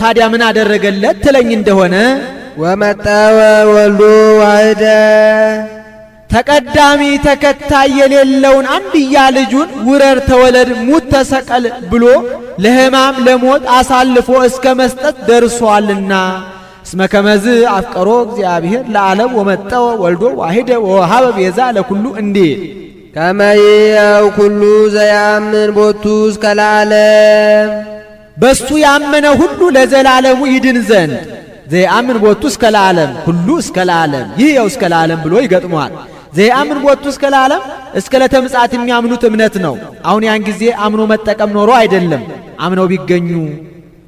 ታዲያ ምን አደረገለት ትለኝ እንደሆነ ወመጠወ ወልዶ ዋህደ ተቀዳሚ ተከታይ የሌለውን አንድያ ልጁን ውረር ተወለድ ሙት ተሰቀል ብሎ ለሕማም ለሞት አሳልፎ እስከ መስጠት ደርሷልና እስመ ከመዝ አፍቀሮ እግዚአብሔር ለዓለም ወመጠወ ወልዶ ዋህደ ወወሃበ ቤዛ ለኩሉ እንዲል ከመይየው ኩሉ ዘያምን ቦቱ እስከ ለዓለም በሱ ያመነ ሁሉ ለዘላለሙ ይድን ዘንድ ዘያምን ቦቱ እስከ ለዓለም ሁሉ እስከ ለዓለም ይህ ያው እስከ ለዓለም ብሎ ይገጥመዋል። ዘያምን ቦቱ እስከ ለዓለም እስከ ለተምጻት የሚያምኑት እምነት ነው። አሁን ያን ጊዜ አምኖ መጠቀም ኖሮ አይደለም፣ አምነው ቢገኙ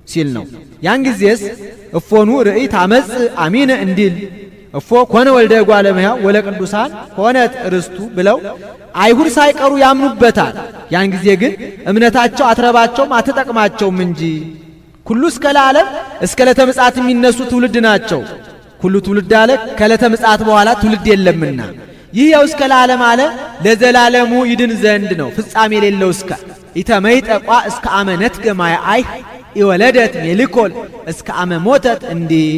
ሲል ነው። ያን ጊዜስ እፎኑ ርእይ ታመጽ አሚነ እንዲል እፎ ኮነ ወልደ እጓለ እመሕያው ወለ ቅዱሳን ሆነት ርስቱ ብለው አይሁድ ሳይቀሩ ያምኑበታል። ያን ጊዜ ግን እምነታቸው አትረባቸውም አትጠቅማቸውም እንጂ ኩሉ እስከ ለዓለም እስከ ለተ ምጽአት የሚነሱ ትውልድ ናቸው። ኩሉ ትውልድ አለ ከለተ ምጽአት በኋላ ትውልድ የለምና ይህ ያው እስከ ለዓለም አለ ለዘላለሙ ይድን ዘንድ ነው። ፍጻሜ የሌለው እስከ ኢተመይጠቋ እስከ አመነት ገማያ አይህ ይወለደት ሜልኮል እስከ አመ ሞተት እንዲህ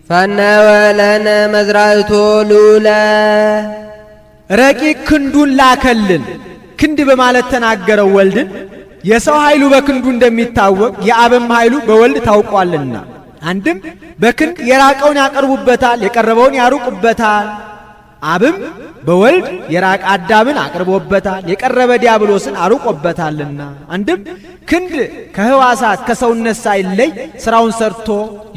ፈነወ ለነ መዝራእቶ ልዑለ ረቂቅ ክንዱን ላከልን። ክንድ በማለት ተናገረው ወልድን። የሰው ኃይሉ በክንዱ እንደሚታወቅ የአብም ኃይሉ በወልድ ታውቋልና አንድም በክንድ የራቀውን ያቀርቡበታል፣ የቀረበውን ያሩቁበታል። አብም በወልድ የራቀ አዳምን አቅርቦበታል፣ የቀረበ ዲያብሎስን አሩቆበታልና አንድም ክንድ ከህዋሳት ከሰውነት ሳይለይ ስራውን ሰርቶ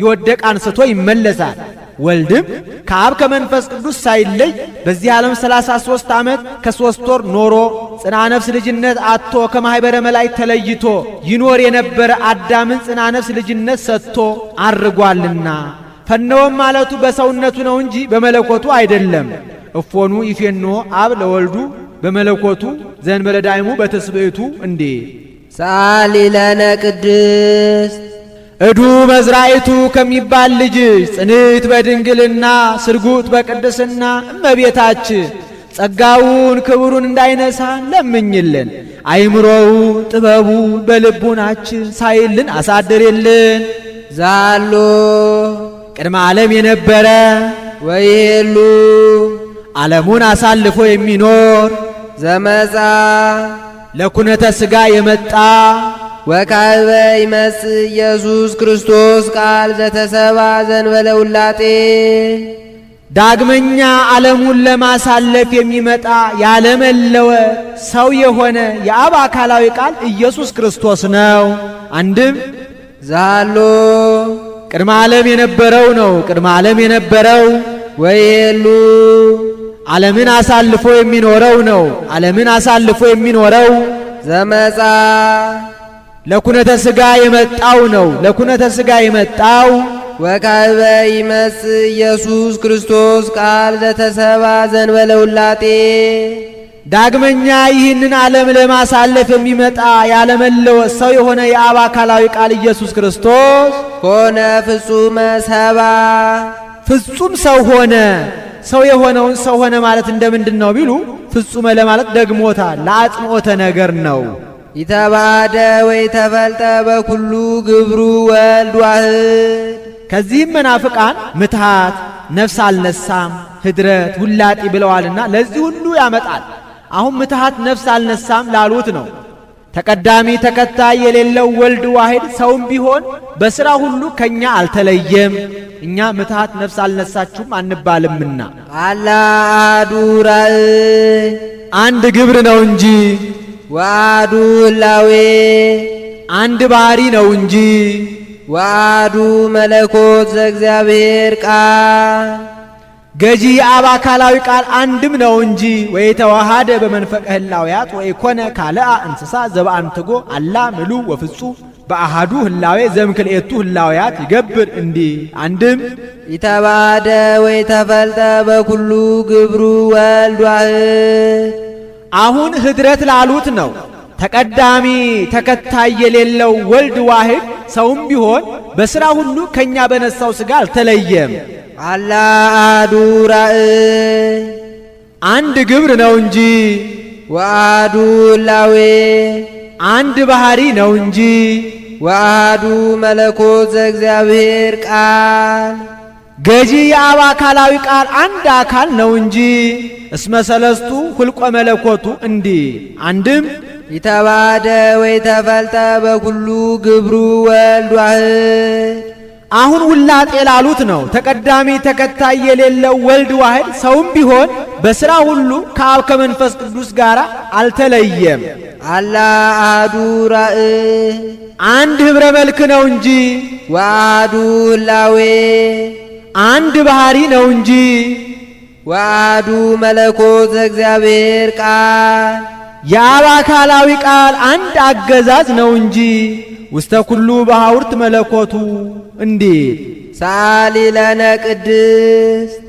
ይወደቅ አንስቶ ይመለሳል። ወልድም ከአብ ከመንፈስ ቅዱስ ሳይለይ በዚህ ዓለም 33 ዓመት ከ3 ወር ኖሮ ጽና ነፍስ ልጅነት አጥቶ ከማኅበረ መላእክት ተለይቶ ይኖር የነበረ አዳምን ጽና ነፍስ ልጅነት ሰጥቶ አርጓልና ፈነወም ማለቱ በሰውነቱ ነው እንጂ በመለኮቱ አይደለም። እፎኑ ይፌኖ አብ ለወልዱ በመለኮቱ ዘእንበለ ዳይሙ በትስብእቱ እንዴ ሳሊ ለነ ቅድስት እዱ መዝራእቱ ከሚባል ልጅሽ ጽንዕት በድንግልና ስርጉት በቅድስና እመቤታችን ጸጋውን ክብሩን እንዳይነሳ ለምኝልን። አይምሮው ጥበቡ በልቡናችን ሳይልን አሳድርልን። ዛሎ ቅድመ ዓለም የነበረ ወይሄሉ ዓለሙን አሳልፎ የሚኖር ዘመጻ ለኩነተ ሥጋ የመጣ ወካዕበ ይመጽእ ኢየሱስ ክርስቶስ ቃል ዘተሰባ ዘእንበለ ውላጤ ዳግመኛ ዓለሙን ለማሳለፍ የሚመጣ ያለመለወ ሰው የሆነ የአብ አካላዊ ቃል ኢየሱስ ክርስቶስ ነው። አንድም ዛሎ ቅድመ ዓለም የነበረው ነው። ቅድመ ዓለም የነበረው ወይሄሉ ዓለምን አሳልፎ የሚኖረው ነው። ዓለምን አሳልፎ የሚኖረው ዘመጻ ለኩነተ ሥጋ የመጣው ነው። ለኩነተ ሥጋ የመጣው ወካዕበ ይመጽእ ኢየሱስ ክርስቶስ ቃል ዘተሰባ ዘእንበለ ውላጤ ዳግመኛ ይህንን ዓለም ለማሳለፍ የሚመጣ ያለመለወጥ ሰው የሆነ የአብ አካላዊ ቃል ኢየሱስ ክርስቶስ ሆነ ፍጹመ ሰባ ፍጹም ሰው ሆነ። ሰው የሆነውን ሰው ሆነ ማለት እንደምንድን ነው ቢሉ ፍጹመ ለማለት ደግሞታል። ለአጽንዖተ ነገር ነው። ይተባደ ወይ ተፈልጠ በኩሉ ግብሩ ወልድ ዋህድ ከዚህም መናፍቃን ምትሃት ነፍስ አልነሳም ህድረት ውላጢ ብለዋልና ለዚህ ሁሉ ያመጣል። አሁን ምትሃት ነፍስ አልነሳም ላሉት ነው። ተቀዳሚ ተከታይ የሌለው ወልድ ዋህድ ሰውም ቢሆን በሥራ ሁሉ ከኛ አልተለየም። እኛ ምትሃት ነፍስ አልነሳችሁም አንባልምና አላ አሐዱ ራእይ አንድ ግብር ነው እንጂ ወአሐዱ ህላዌ አንድ ባህሪ ነው እንጂ ወአሐዱ መለኮት ዘእግዚአብሔር ቃል ገዢ የአብ አካላዊ ቃል አንድም ነው እንጂ ወይተዋሃደ በመንፈቀ ህላውያት ወይኮነ ካልአ እንስሳ ዘበአንትጎ አላ ምሉ ወፍጹም በአሃዱ ህላዌ ዘምክልኤቱ ህላውያት ይገብር እንዲህ አንድም ይተባደ ወይተፈልጠ በኩሉ ግብሩ ወልድ ዋሕድ። አሁን ህድረት ላሉት ነው። ተቀዳሚ ተከታይ የሌለው ወልድ ዋሕድ ሰውም ቢሆን በሥራ ሁሉ ከእኛ በነሳው ሥጋ አልተለየም። አላ አሐዱ ራእይ አንድ ግብር ነው እንጂ ወአሐዱ ህላዌ አንድ ባህሪ ነው እንጂ ወአሐዱ መለኮት ዘእግዚአብሔር ቃል ገዢ የአብ አካላዊ ቃል አንድ አካል ነው እንጂ እስመ ሰለስቱ ሁልቆ መለኮቱ እንዲህ አንድም ይተባደ ወይተፈልጠ በኩሉ ግብሩ ወልድ ዋሕድ። አሁን ውላጤ ላሉት ነው። ተቀዳሚ ተከታይ የሌለው ወልድ ዋሕድ ሰውም ቢሆን በሥራ ሁሉ ከአብ ከመንፈስ ቅዱስ ጋር አልተለየም። አላ አሐዱ ራእይ አንድ ኅብረ መልክ ነው እንጂ ወአሐዱ ህላዌ አንድ ባህሪ ነው እንጂ ወአሐዱ መለኮት ዘእግዚአብሔር ቃል የአብ አካላዊ ቃል አንድ አገዛዝ ነው እንጂ ውስተ ኩሉ በሐውርት መለኮቱ እንዴት ሳሊ ለነ ቅድስት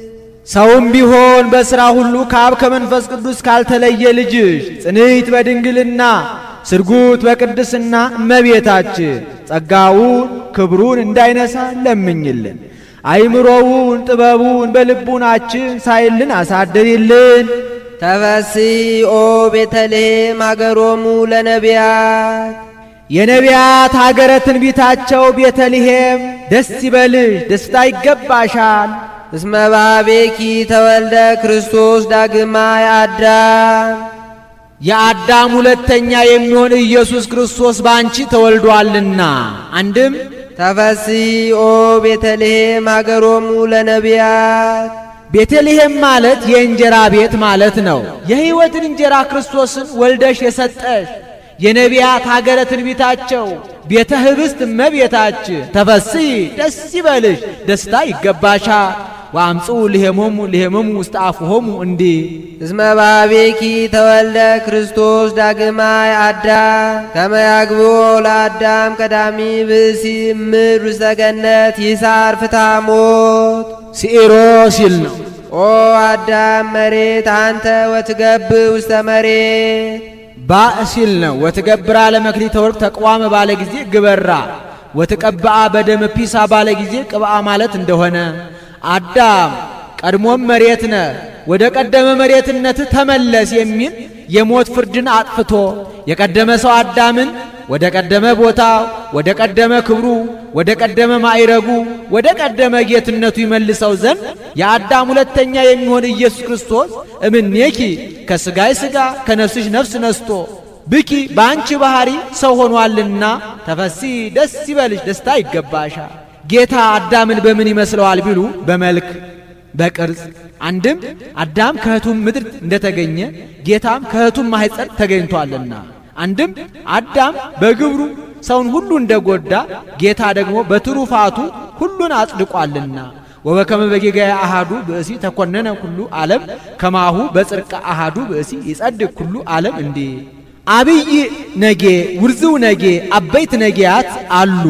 ሰውም ቢሆን በሥራ ሁሉ ከአብ ከመንፈስ ቅዱስ ካልተለየ ልጅሽ ጽንዕት በድንግልና ስርጉት በቅድስና እመቤታችን ጸጋውን ክብሩን እንዳይነሳ ለምኝልን። አይምሮውን ጥበቡን በልቡናችን ሳይልን አሳድሪልን። ተፈሥሒ ኦ ቤተልሔም ሀገሮሙ ለነቢያት የነቢያት ሀገረ ትንቢታቸው ቤተልሔም ደስ ይበልሽ፣ ደስታ ይገባሻል። እስመ በኀቤኪ ተወልደ ክርስቶስ ዳግማይ አዳም የአዳም ሁለተኛ የሚሆን ኢየሱስ ክርስቶስ ባንቺ ተወልዷልና። አንድም ተፈሥሒ ኦ ቤተልሔም ሀገሮሙ ለነቢያት ቤተልሔም ማለት የእንጀራ ቤት ማለት ነው። የሕይወትን እንጀራ ክርስቶስን ወልደሽ የሰጠሽ የነቢያት ሀገረ ትንቢታቸው ቤተ ኅብስት እመቤታችን ተፈሥሒ ደስ ይበልሽ፣ ደስታ ይገባሻል። ወአምጽኡ ልሔሞሙ ውስተ አፍሆሙ እንዲህ እስመ በኀቤኪ ተወልደ ክርስቶስ ዳግማይ አዳም ከመ ያግብኦ ለአዳም ቀዳሚ ብእሲ እምድር ውስተ ገነት ይሳር ፍትሐ ሞት ሲኢሮ ሲል ነው። ኦ አዳም መሬት አንተ ወትገብእ ውስተ መሬት ባእ ሲል ነው። ወትገብራ ለመክሊተ ወርቅ ተቋመ ባለ ጊዜ ግበራ ወትቀብአ በደመ ፒሳ ባለ ጊዜ ቅብአ ማለት እንደሆነ አዳም ቀድሞም መሬት ነ ወደ ቀደመ መሬትነት ተመለስ የሚል የሞት ፍርድን አጥፍቶ የቀደመ ሰው አዳምን ወደ ቀደመ ቦታው ወደ ቀደመ ክብሩ ወደ ቀደመ ማዕረጉ ወደ ቀደመ ጌትነቱ ይመልሰው ዘንድ የአዳም ሁለተኛ የሚሆን ኢየሱስ ክርስቶስ እምኔኪ ከሥጋይ ሥጋ ከነፍስሽ ነፍስ ነስቶ ብኪ በአንቺ ባህሪ ሰው ሆኗልና ተፈሥሒ ደስ ይበልሽ፣ ደስታ ይገባሻል። ጌታ አዳምን በምን ይመስለዋል ቢሉ በመልክ በቅርጽ። አንድም አዳም ከእህቱም ምድር እንደተገኘ ጌታም ከእህቱም ማኅፀን ተገኝቷልና። አንድም አዳም በግብሩ ሰውን ሁሉ እንደጎዳ ጌታ ደግሞ በትሩፋቱ ሁሉን አጽድቋልና። ወበከመ በጌጋየ አሃዱ ብእሲ ተኮነነ ኩሉ ዓለም ከማሁ በጽድቀ አሃዱ ብእሲ ይጸድቅ ኩሉ ዓለም እንዲህ አብይ ነጌ ውርዝው ነጌ አበይት ነጌያት አሉ።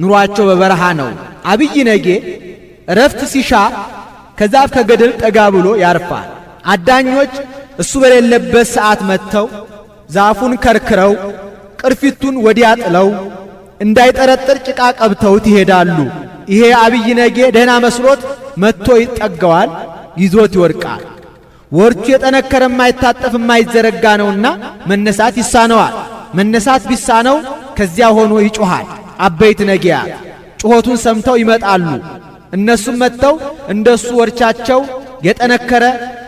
ኑሯቸው በበረሃ ነው። አብይ ነጌ እረፍት ሲሻ ከዛፍ ከገደል ጠጋ ብሎ ያርፋል። አዳኞች እሱ በሌለበት ሰዓት መጥተው ዛፉን ከርክረው ቅርፊቱን ወዲያ ጥለው እንዳይጠረጥር ጭቃ ቀብተውት ይሄዳሉ። ይሄ አብይ ነጌ ደህና መስሎት መጥቶ ይጠገዋል፣ ይዞት ይወድቃል። ወርቹ የጠነከረ የማይታጠፍ የማይዘረጋ ነውና መነሳት ይሳነዋል። መነሳት ቢሳነው ከዚያ ሆኖ ይጮኻል። አበይት ነጌያት ጩኸቱን ሰምተው ይመጣሉ። እነሱም መጥተው እንደሱ ወርቻቸው የጠነከረ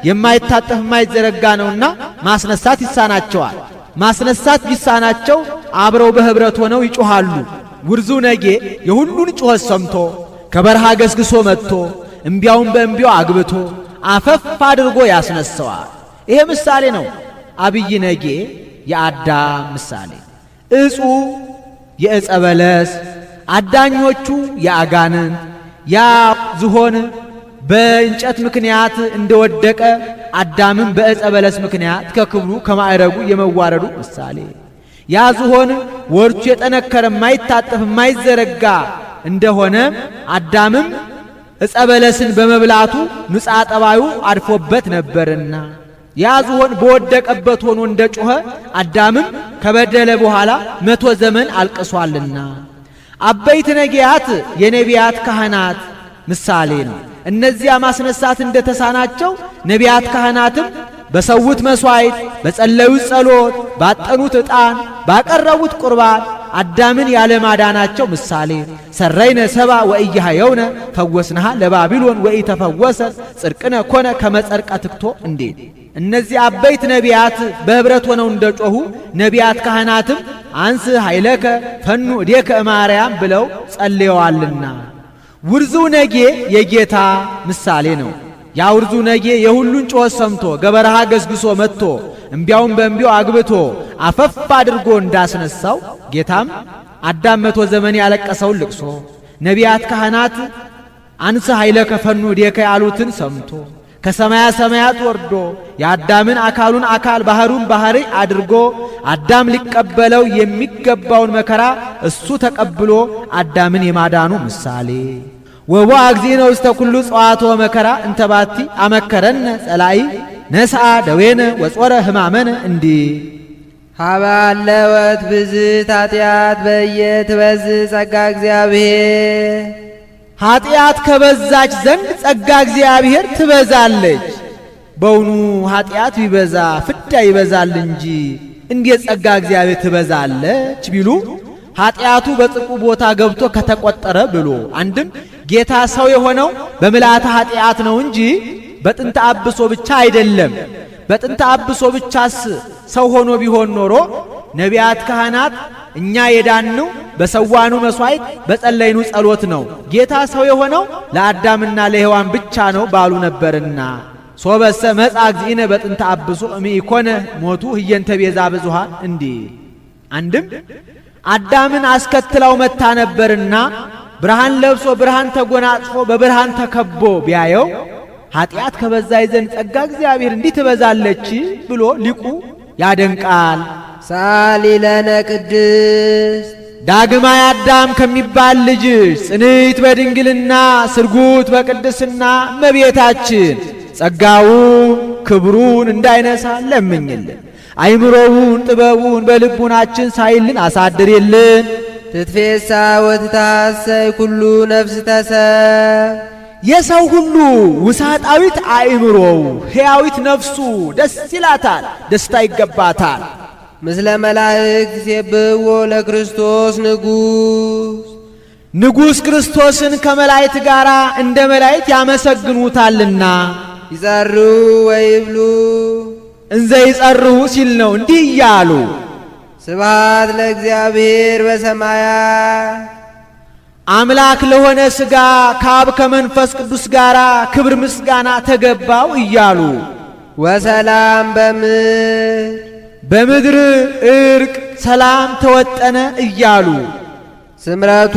የማይታጠፍ የማይዘረጋ ነውና ማስነሳት ይሳናቸዋል። ማስነሳት ቢሳናቸው አብረው በህብረት ሆነው ይጮኻሉ። ውርዙ ነጌ የሁሉን ጩኸት ሰምቶ ከበረሃ ገስግሶ መጥቶ እምቢያውን በእምቢያው አግብቶ አፈፍ አድርጎ ያስነሳዋል። ይሄ ምሳሌ ነው። አብይ ነጌ የአዳም ምሳሌ፣ እጹ የዕፀ በለስ አዳኞቹ የአጋንንት ያ ዝሆን በእንጨት ምክንያት እንደወደቀ አዳምን በዕፀ በለስ ምክንያት ከክብሩ ከማዕረጉ የመዋረዱ ምሳሌ ያ ዝሆን ወርቹ የጠነከረ የማይታጠፍ የማይዘረጋ እንደሆነ አዳምም ዕፀ በለስን በመብላቱ ንጻ ጠባዩ አድፎበት ነበርና ያ ዝሆን በወደቀበት ሆኖ እንደጮኸ አዳምም ከበደለ በኋላ 100 ዘመን አልቅሷልና አበይት ነቢያት የነቢያት ካህናት ምሳሌ ነው። እነዚያ ማስነሳት እንደተሳናቸው ነቢያት ካህናትም በሰውት መሥዋዕት፣ በጸለዩት ጸሎት፣ ባጠኑት ዕጣን፣ ባቀረቡት ቁርባን አዳምን ያለማዳናቸው ምሳሌ ሰረይነ ሰባ ወኢያሕየውነ ፈወስንሃ ለባቢሎን ወኢተፈወሰ ጽድቅነ ኮነ ከመጸርቀ ትክቶ እንዴት እነዚህ አበይት ነቢያት በኅብረት ሆነው እንደጮኹ ነቢያት ካህናትም አንስ ኃይለከ ፈኑ እዴከ እማርያም ብለው ጸልየዋልና ውርዙ ነጌ የጌታ ምሳሌ ነው። ያ ውርዙ ነጌ የሁሉን ጮኸት ሰምቶ ገበረሃ ገስግሶ መጥቶ እምቢያውን በእምቢው አግብቶ አፈፍ አድርጎ እንዳስነሳው ጌታም አዳም 100 ዘመን ያለቀሰውን ልቅሶ ነቢያት ካህናት አንስ ኃይለከ ፈኑ እዴከ ያሉትን ሰምቶ ከሰማያ ሰማያት ወርዶ የአዳምን አካሉን አካል ባህሩን ባህሪ አድርጎ አዳም ሊቀበለው የሚገባውን መከራ እሱ ተቀብሎ አዳምን የማዳኑ ምሳሌ ወቦ እግዚእነ ውስተ ኩሉ ጸዋቶ መከራ እንተባቲ አመከረነ ጸላይ ነስአ ደዌነ ወጾረ ሕማመነ እንዲ ሀባለወት ብዝት ኃጢአት በየትበዝሕ ጸጋ እግዚአብሔር ኃጢአት ከበዛች ዘንድ ጸጋ እግዚአብሔር ትበዛለች። በውኑ ኃጢአት ቢበዛ ፍዳ ይበዛል እንጂ እንዴት ጸጋ እግዚአብሔር ትበዛለች ቢሉ ኃጢአቱ በጽድቁ ቦታ ገብቶ ከተቆጠረ ብሎ አንድም ጌታ ሰው የሆነው በምልአተ ኃጢአት ነው እንጂ በጥንተ አብሶ ብቻ አይደለም። በጥንተ አብሶ ብቻስ ሰው ሆኖ ቢሆን ኖሮ ነቢያት ካህናት እኛ የዳንነው በሰዋኑ መሥዋዕት በጸለይኑ ጸሎት ነው። ጌታ ሰው የሆነው ለአዳምና ለሔዋን ብቻ ነው ባሉ ነበርና ሶበሰ መጻ እግዚእነ በጥንተ አብሶ እምኢኮነ ሞቱ ህየንተ ቤዛ ብዙኃን እንዲህ አንድም አዳምን አስከትለው መታ ነበርና ብርሃን ለብሶ ብርሃን ተጎናጽፎ በብርሃን ተከቦ ቢያየው ኃጢአት ከበዛ ዘንድ ጸጋ እግዚአብሔር እንዲህ ትበዛለች ብሎ ሊቁ ያደንቃል። ሳሊ ለነ ቅድስት ዳግማይ አዳም ከሚባል ልጅሽ ጽንዕት በድንግልና ስርጉት በቅድስና እመቤታችን ጸጋውን ክብሩን እንዳይነሳ ለምኝልን። አይምሮውን ጥበቡን በልቡናችን ሳይልን አሳድርልን። ትትፌሳ ወትታሰይ ኩሉ ነፍስ ተሰብ የሰው ሁሉ ውሳጣዊት አእምሮው ሕያዊት ነፍሱ ደስ ይላታል፣ ደስታ ይገባታል። ምስለ መላእክት ሲብዎ ለክርስቶስ ንጉሥ ክርስቶስን ከመላእክት ጋር እንደ መላእክት ያመሰግኑታልና ይጸሩ ወይብሉ እንዘ ይጸርሁ ሲል ነው እንዲህ እያሉ ስብሐት ለእግዚአብሔር በሰማያት አምላክ ለሆነ ሥጋ ከአብ ከመንፈስ ቅዱስ ጋር ክብር ምስጋና ተገባው እያሉ ወሰላም በምድር እርቅ ሰላም ተወጠነ እያሉ ስምረቱ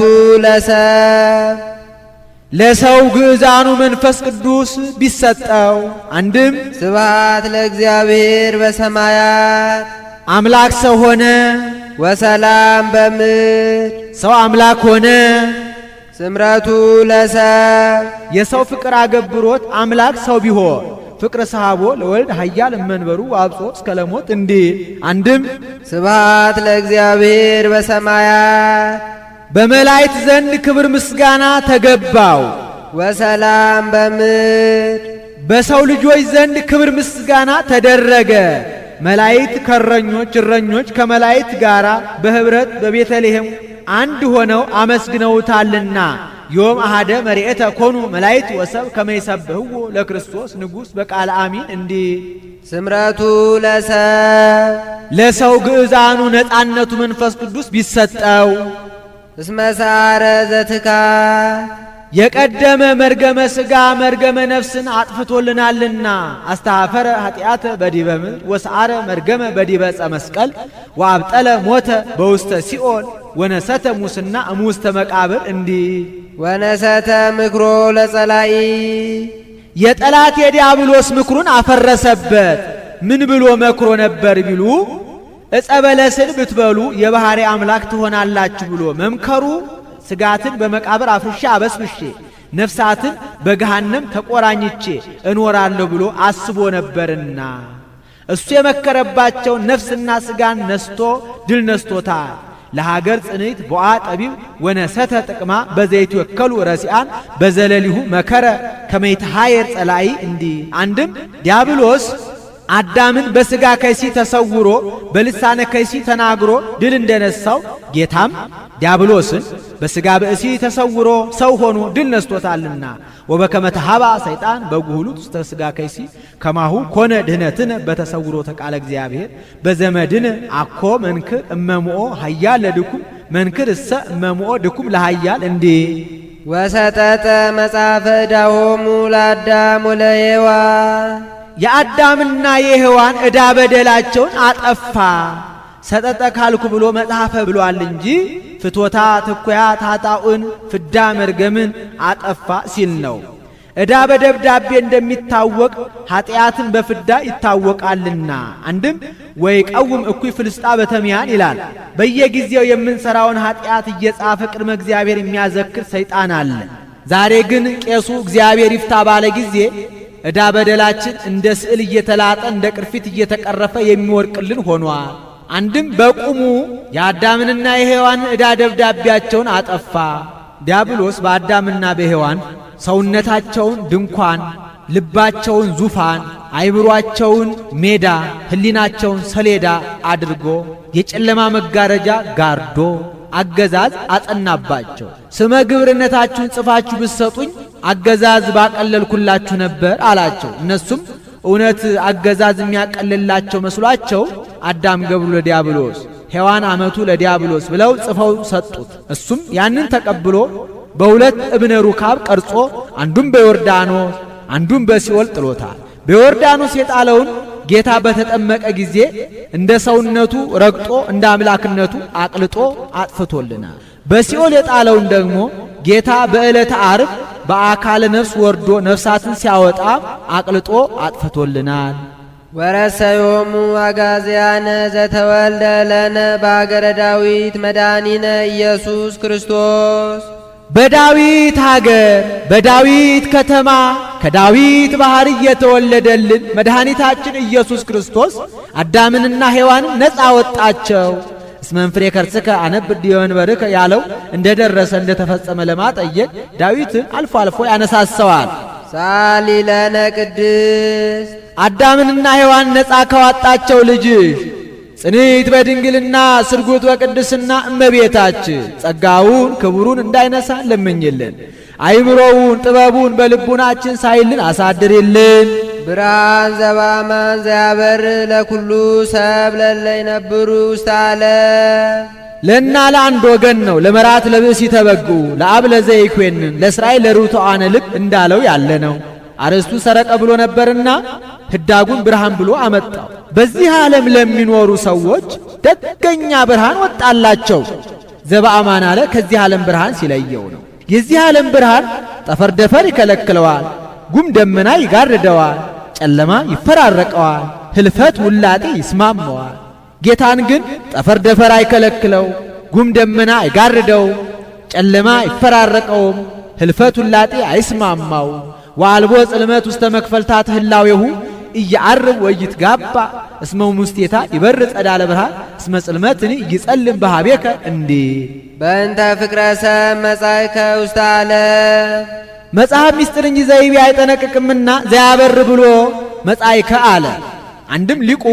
ለሰው ግእዛኑ መንፈስ ቅዱስ ቢሰጠው አንድም ስብሐት ለእግዚአብሔር በሰማያት አምላክ ሰው ሆነ ወሰላም በምድር ሰው አምላክ ሆነ። ስምረቱ የሰው ፍቅር አገብሮት አምላክ ሰው ቢሆን ፍቅረ ሰሃቦ ለወልድ ኃያል እመንበሩ አብጾ እስከ ለሞት እንዲል አንድም ስብሐት ለእግዚአብሔር በሰማያት በመላእክት ዘንድ ክብር ምስጋና ተገባው ወሰላም በምድር በሰው ልጆች ዘንድ ክብር ምስጋና ተደረገ። መላእክት ከእረኞች እረኞች ከመላእክት ጋር በኅብረት በቤተልሔም አንድ ሆነው አመስግነውታልና ዮም አሃደ መሪኤተ ኮኑ መላእክት ወሰብ ከመ ይሰብሕዎ ለክርስቶስ ንጉሥ በቃለ አሚን እንዲህ ስምረቱ ለሰው ግእዛኑ ነፃነቱ መንፈስ ቅዱስ ቢሰጠው እስመ ሰዓረ ዘትካት የቀደመ መርገመ ሥጋ መርገመ ነፍስን አጥፍቶልናልና አስተኀፈረ ኃጢአተ በዲበ ምድር ወሰዓረ መርገመ በዲበ ዕፀ መስቀል ወአብጠለ ሞተ በውስተ ሲኦል ወነሰተ ሙስና እሙስተ መቃብር እንዲህ ወነሰተ ምክሮ ለጸላኢ የጠላት የዲያብሎስ ምክሩን አፈረሰበት። ምን ብሎ መክሮ ነበር ቢሉ ዕፀ በለስን ብትበሉ የባሕሪ አምላክ ትሆናላችሁ ብሎ መምከሩ ስጋትን በመቃብር አፍርሼ አበስብሼ ነፍሳትን በገሃነም ተቆራኝቼ እኖራለሁ ብሎ አስቦ ነበርና እሱ የመከረባቸውን ነፍስና ስጋን ነስቶ ድል ነስቶታል። ለሀገር ጽንዕት ቦአ ጠቢብ ወነሰተ ጥቅማ በዘይት ወከሉ ረሲአን በዘለሊሁ መከረ ከመይትሃየር ጸላኢ እንዲህ አንድም ዲያብሎስ አዳምን በስጋ ከይሲ ተሰውሮ በልሳነ ከይሲ ተናግሮ ድል እንደነሳው ጌታም ዲያብሎስን በስጋ በእሲ ተሰውሮ ሰው ሆኖ ድል ነስቶታልና ወበከመ ተሃባ ሰይጣን በጉህሉት ውስተ ስጋ ከይሲ ከማሁ ኮነ ድህነትን በተሰውሮ ተቃለ እግዚአብሔር በዘመድን አኮ መንክር እመምኦ ኃያል ለድኩም መንክር እሰ እመምኦ ድኩም ለኃያል እንዲህ ወሰጠጠ መጽሐፈ ዕዳሆሙ ለአዳም ወለሔዋን የአዳምና የሔዋን ዕዳ በደላቸውን አጠፋ። ሰጠጠ ካልኩ ብሎ መጽሐፈ ብሏል እንጂ ፍቶታ ትኩያ ታጣኡን ፍዳ መርገምን አጠፋ ሲል ነው። ዕዳ በደብዳቤ እንደሚታወቅ ኃጢአትን በፍዳ ይታወቃልና አንድም ወይ ቀውም እኩይ ፍልስጣ በተሚያን ይላል። በየጊዜው የምንሰራውን ኃጢአት እየጻፈ ቅድመ እግዚአብሔር የሚያዘክር ሰይጣን አለ። ዛሬ ግን ቄሱ እግዚአብሔር ይፍታ ባለ ጊዜ ዕዳ በደላችን እንደ ስዕል እየተላጠ እንደ ቅርፊት እየተቀረፈ የሚወርቅልን ሆኗል። አንድም በቁሙ የአዳምንና የሔዋንን ዕዳ ደብዳቤያቸውን አጠፋ። ዲያብሎስ በአዳምና በሔዋን ሰውነታቸውን ድንኳን፣ ልባቸውን ዙፋን፣ አይምሯቸውን ሜዳ፣ ሕሊናቸውን ሰሌዳ አድርጎ የጨለማ መጋረጃ ጋርዶ አገዛዝ አጸናባቸው። ስመ ግብርነታችሁን ጽፋችሁ ብትሰጡኝ አገዛዝ ባቀለልኩላችሁ ነበር አላቸው። እነሱም እውነት አገዛዝ የሚያቀልላቸው መስሏቸው አዳም ገብሩ ለዲያብሎስ ሔዋን አመቱ ለዲያብሎስ ብለው ጽፈው ሰጡት። እሱም ያንን ተቀብሎ በሁለት እብነ ሩካብ ቀርጾ አንዱም በዮርዳኖስ አንዱም በሲኦል ጥሎታል። በዮርዳኖስ የጣለውን ጌታ በተጠመቀ ጊዜ እንደ ሰውነቱ ረግጦ እንደ አምላክነቱ አቅልጦ አጥፍቶልናል። በሲኦል የጣለውን ደግሞ ጌታ በዕለተ ዓርብ በአካለ ነፍስ ወርዶ ነፍሳትን ሲያወጣ አቅልጦ አጥፍቶልናል። ወረሰዮሙ አጋዝያነ ዘተወልደ ለነ በአገረ ዳዊት መድኃኒነ ኢየሱስ ክርስቶስ በዳዊት ሀገር በዳዊት ከተማ ከዳዊት ባሕር እየተወለደልን መድኃኒታችን ኢየሱስ ክርስቶስ አዳምንና ሔዋንን ነፃ ወጣቸው። እስመ ፍሬ ከርስከ አነብር ዲወንበርከ ያለው እንደደረሰ እንደተፈጸመ ለማጠየቅ ዳዊትን አልፎ አልፎ ያነሳሰዋል። ሳሊ ለነ ቅድስት አዳምንና ሔዋን ነፃ ከዋጣቸው ልጅሽ ጽኒት በድንግልና ስርጉት በቅድስና እመቤታችን ጸጋውን ክብሩን እንዳይነሳ ለምኝልን። አይምሮውን ጥበቡን በልቡናችን ሳይልን አሳድርልን። ብርሃን ዘባማን ዘያበር ለኩሉ ሰብ ለለ ይነብሩ ውስተ ዓለም ለና ለአንድ ወገን ነው ለመራት ለብእሲ ተበጉ ለአብ ለዘይኮንን ለእስራኤል ለሩቱዓነ ልብ እንዳለው ያለ ነው። አርስቱ ሰረቀ ብሎ ነበርና ህዳጉን ብርሃን ብሎ አመጣው። በዚህ ዓለም ለሚኖሩ ሰዎች ደገኛ ብርሃን ወጣላቸው። ዘበአማን አለ ከዚህ ዓለም ብርሃን ሲለየው ነው። የዚህ ዓለም ብርሃን ጠፈር ደፈር ይከለክለዋል፣ ጉም ደመና ይጋርደዋል፣ ጨለማ ይፈራረቀዋል፣ ህልፈት ውላጤ ይስማመዋል። ጌታን ግን ጠፈር ደፈር አይከለክለው፣ ጉም ደመና አይጋርደው፣ ጨለማ ይፈራረቀውም፣ ህልፈት ውላጤ አይስማማው። ወአልቦ ጽልመት ውስተ መክፈልታት ህላዌሁ እያዓርብ ወይትጋባ እስመ ሙስቴታ ይበር ጸዳለ ብርሃን እስመ ጽልመትኒ ይጸልም በሃቤከ እንዴ በእንተ ፍቅረ ሰብ መጻእከ ውስተ ዓለም መጽሐፍ ምስጢር እንጂ ዘይቤ አይጠነቅቅምና ዘያበር ብሎ መጻእከ አለ። አንድም ሊቁ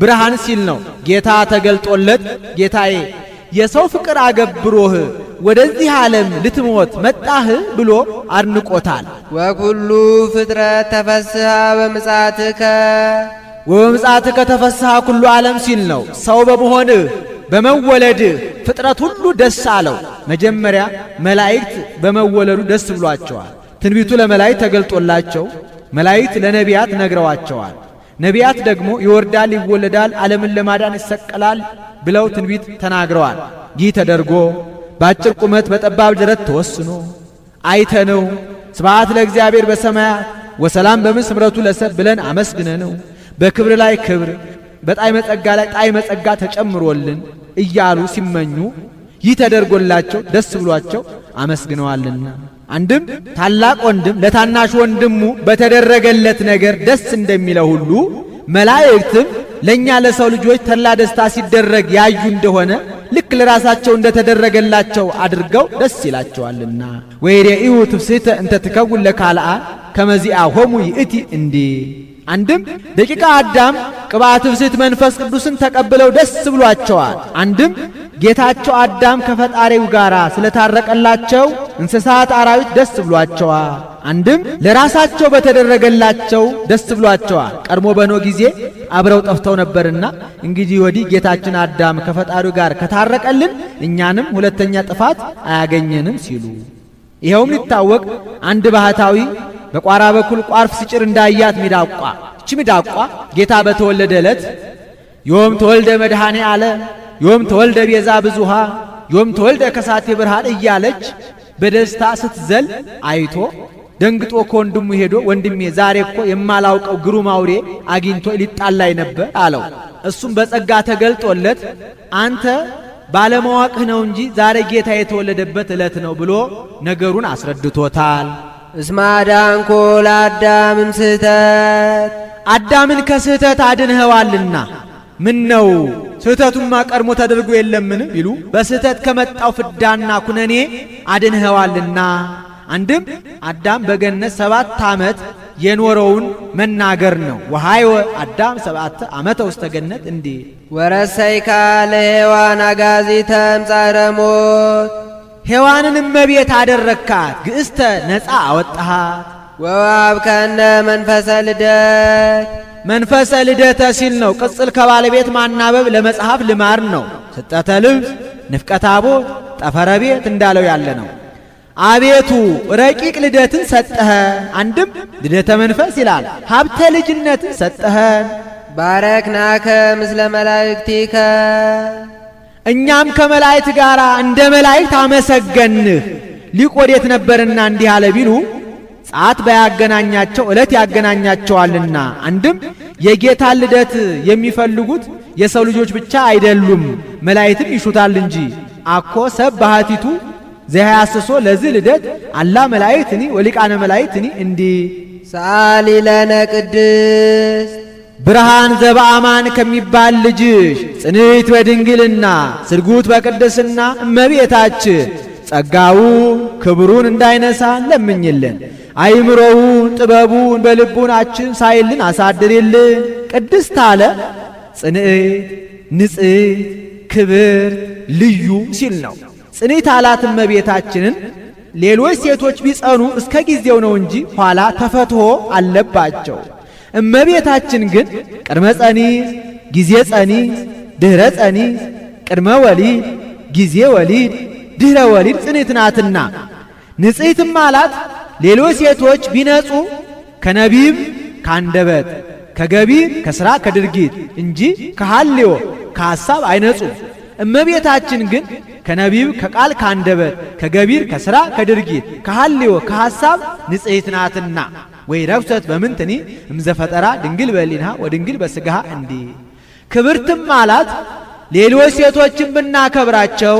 ብርሃን ሲል ነው። ጌታ ተገልጦለት ጌታዬ የሰው ፍቅር አገብሮህ ወደዚህ ዓለም ልትሞት መጣህ ብሎ አድንቆታል። ወኩሉ ፍጥረት ተፈስሐ በምጽአትከ ወበምጽአትከ ተፈስሐ ኩሉ ዓለም ሲል ነው። ሰው በመሆንህ በመወለድህ ፍጥረት ሁሉ ደስ አለው። መጀመሪያ መላእክት በመወለዱ ደስ ብሏቸዋል። ትንቢቱ ለመላእክት ተገልጦላቸው መላእክት ለነቢያት ነግረዋቸዋል። ነቢያት ደግሞ ይወርዳል፣ ይወለዳል፣ ዓለምን ለማዳን ይሰቀላል ብለው ትንቢት ተናግረዋል። ይህ ተደርጎ በአጭር ቁመት በጠባብ ደረት ተወስኖ አይተነው ስብሐት ለእግዚአብሔር በሰማያት ወሰላም በምድር ስምረቱ ለሰብ ብለን አመስግነነው በክብር ላይ ክብር በጣዕመ ጸጋ ላይ ጣዕመ ጸጋ ተጨምሮልን እያሉ ሲመኙ ይህ ተደርጎላቸው ደስ ብሏቸው አመስግነዋልና። አንድም ታላቅ ወንድም ለታናሽ ወንድሙ በተደረገለት ነገር ደስ እንደሚለው ሁሉ መላእክትም ለኛ ለሰው ልጆች ተድላ ደስታ ሲደረግ ያዩ እንደሆነ ልክ ለራሳቸው እንደተደረገላቸው አድርገው ደስ ይላቸዋልና። ወይሬኢሁ ትፍስሕተ እንተ ትከውን ለካልአን ከመዚአሆሙ ይእቲ እንዴ። አንድም ደቂቀ አዳም ቅብአ ትፍስሕት መንፈስ ቅዱስን ተቀብለው ደስ ብሏቸዋል። አንድም ጌታቸው አዳም ከፈጣሪው ጋር ስለታረቀላቸው እንስሳት አራዊት ደስ ብሏቸዋል። አንድም ለራሳቸው በተደረገላቸው ደስ ብሏቸዋል። ቀድሞ በኖኅ ጊዜ አብረው ጠፍተው ነበርና እንግዲህ ወዲህ ጌታችን አዳም ከፈጣሪው ጋር ከታረቀልን እኛንም ሁለተኛ ጥፋት አያገኘንም ሲሉ ይኸውም ሊታወቅ አንድ ባህታዊ በቋራ በኩል ቋርፍ ሲጭር እንዳያት ሚዳቋ እቺ ሚዳቋ ጌታ በተወለደ ዕለት ዮም ተወልደ መድኃኔ ዓለ ዮም ተወልደ ቤዛ ብዙሃ ዮም ተወልደ ከሳቴ ብርሃን እያለች በደስታ ስትዘል አይቶ ደንግጦ ከወንድሙ ሄዶ ወንድሜ ዛሬ እኮ የማላውቀው ግሩም አውሬ አግኝቶ ሊጣላይ ነበር አለው። እሱም በጸጋ ተገልጦለት አንተ ባለማወቅህ ነው እንጂ ዛሬ ጌታ የተወለደበት ዕለት ነው ብሎ ነገሩን አስረድቶታል። እስመ አዳንኮ ለአዳም እምስሕተት አዳምን ከስህተት አድንኸዋልና። ምን ነው ስህተቱማ ቀድሞ ተደርጎ የለምን ቢሉ በስህተት ከመጣው ፍዳና ኩነኔ አድንኸዋልና። አንድም አዳም በገነት 7 ዓመት የኖረውን መናገር ነው። ወሃይወ አዳም 7 ዓመተ ውስተ ገነት እንዴ ወረሰይካ ለሔዋን አጋዚተ እምጻዕረ ሞት ሔዋንን እመቤት አደረካት ግእስተ ነፃ አወጣሃት። ወወሀብከነ መንፈሰ ልደት መንፈሰ ልደተ ሲል ነው። ቅጽል ከባለቤት ማናበብ ለመጽሐፍ ልማር ነው። ስጠተ ልብስ ንፍቀ ታቦት ጠፈረ ቤት እንዳለው ያለ ነው። አቤቱ ረቂቅ ልደትን ሰጠኸን። አንድም ልደተ መንፈስ ይላል። ሀብተ ልጅነትን ሰጠኸን። ባረክናከ ምስለ መላእክቲከ እኛም ከመላእክት ጋር እንደ መላእክት አመሰገንህ። ሊቅ ወዴት ነበርና እንዲህ አለ ቢሉ ጸአት ባያገናኛቸው ዕለት ያገናኛቸዋልና። አንድም የጌታን ልደት የሚፈልጉት የሰው ልጆች ብቻ አይደሉም መላእክትም ይሹታል እንጂ አኮ ሰብ ባህቲቱ ዘያስሶ ለዚህ ልደት አላ መላእክትኒ ወሊቃነ መላእክትኒ እንዲህ ሰአሊ ለነ ቅድስት ብርሃን ዘበአማን ከሚባል ልጅሽ ጽንዕት በድንግልና ስርጉት በቅድስና እመቤታችን ጸጋውን ክብሩን እንዳይነሳ ለምኝልን። አይምሮውን ጥበቡን በልቡናችን ሳይልን አሳድሪልን። ቅድስት አለ ጽንዕት ንጽሕት ክብር ልዩ ሲል ነው። ጽንዕት አላት እመቤታችንን። ሌሎች ሴቶች ቢጸኑ እስከ ጊዜው ነው እንጂ ኋላ ተፈትሖ አለባቸው። እመቤታችን ግን ቅድመ ጸኒስ ጊዜ ጸኒስ ድህረ ጸኒስ ቅድመ ወሊድ ጊዜ ወሊድ ድህረ ወሊድ ጽንዕት ናትና። ንጽሕትም አላት ሌሎች ሴቶች ቢነጹ ከነቢብ ካንደበት ከገቢር ከሥራ ከድርጊት እንጂ ከሐልዮ ከሐሳብ አይነጹም። እመቤታችን ግን ከነቢብ ከቃል ካንደበት ከገቢር ከሥራ ከድርጊት ከሐልዮ ከሐሳብ ንጽሕት ናትና። ወይ ረክሰት በምንትኒ እምዘፈጠራ ድንግል በሊንሃ ወድንግል በሥጋሃ እንዲህ ክብርትም አላት ሌሎች ሴቶችን ብናከብራቸው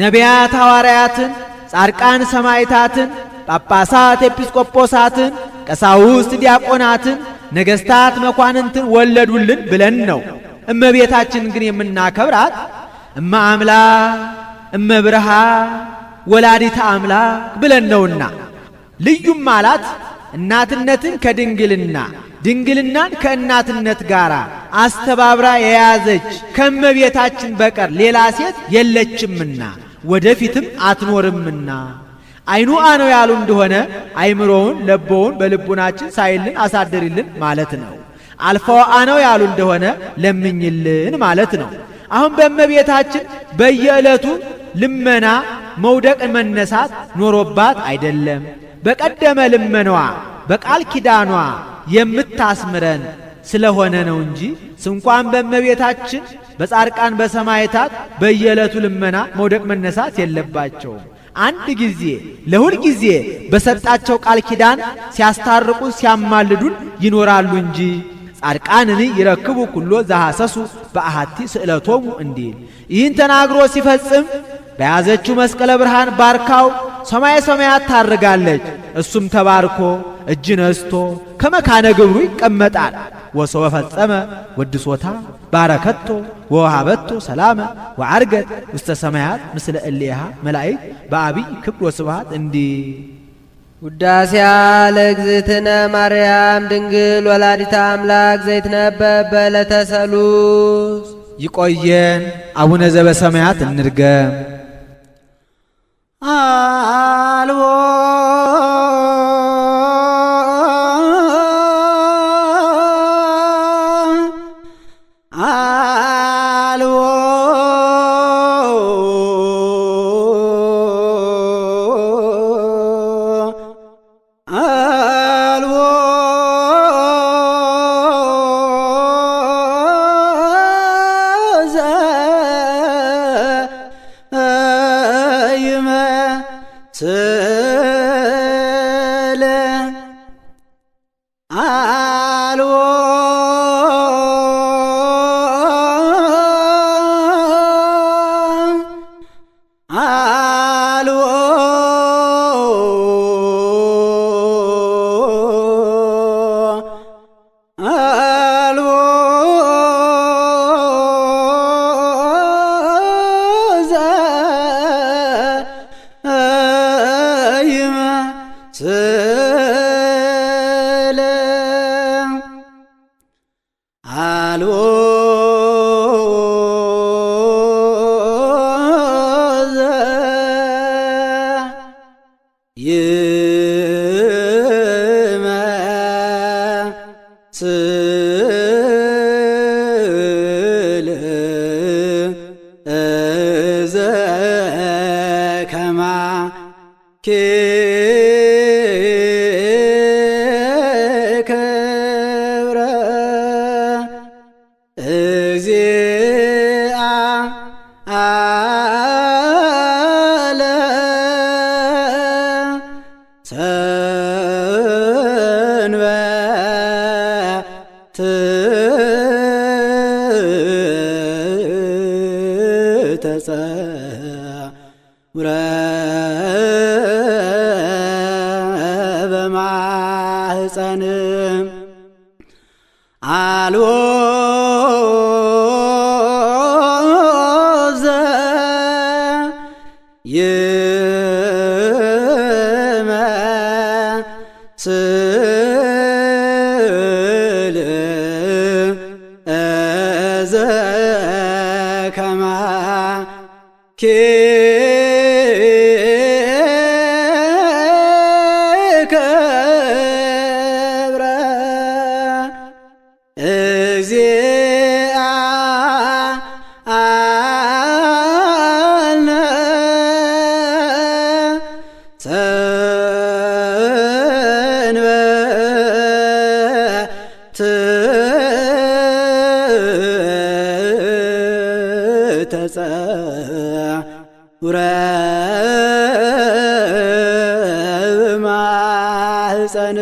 ነቢያት ሐዋርያትን ጻድቃን ሰማዕታትን ጳጳሳት ኤጲስቆጶሳትን ቀሳውስት ዲያቆናትን ነገሥታት መኳንንትን ወለዱልን ብለን ነው። እመቤታችን ግን የምናከብራት እመ አምላክ እመ ብርሃን ወላዲተ አምላክ ብለን ነውና። ልዩም አላት እናትነትን ከድንግልና ድንግልናን ከእናትነት ጋር አስተባብራ የያዘች ከእመቤታችን በቀር ሌላ ሴት የለችምና ወደፊትም አትኖርምና። አይኑ አነው ያሉ እንደሆነ አይምሮውን ለቦውን በልቡናችን ሳይልን አሳድሪልን ማለት ነው። አልፋው አነው ያሉ እንደሆነ ለምኝልን ማለት ነው። አሁን በእመቤታችን በየዕለቱ ልመና መውደቅ መነሳት ኖሮባት አይደለም። በቀደመ ልመናዋ በቃል ኪዳኗ የምታስምረን ስለሆነ ነው እንጂ ስንኳን በእመቤታችን በጻድቃን በሰማዕታት በየዕለቱ ልመና መውደቅ መነሳት የለባቸውም። አንድ ጊዜ ለሁል ጊዜ በሰጣቸው ቃል ኪዳን ሲያስታርቁ ሲያማልዱን ይኖራሉ እንጂ ጻድቃንን ይረክቡ ኩሎ ዘሐሰሱ በአሐቲ ስእለቶሙ እንዲል ይህን ተናግሮ ሲፈጽም በያዘችው መስቀለ ብርሃን ባርካው ሰማየ ሰማያት ታርጋለች። እሱም ተባርኮ እጅ ነስቶ ከመካነ ግብሩ ይቀመጣል። ወሶበ ፈጸመ ወድሶታ ባረከቶ ወወሃበቶ ሰላመ ወዐርገት ውስተ ሰማያት ምስለ እሌሃ መላእክት በአቢይ ክብር ወስብሐት እንዲህ ውዳሴያ ለእግዝእትነ ማርያም ድንግል ወላዲተ አምላክ ዘይትነበብ በዕለተ ሰሉስ። ይቆየን። አቡነ ዘበሰማያት እንድገም። አልቦ በማህፀንም አልቦ ተጸውረ በማህፀን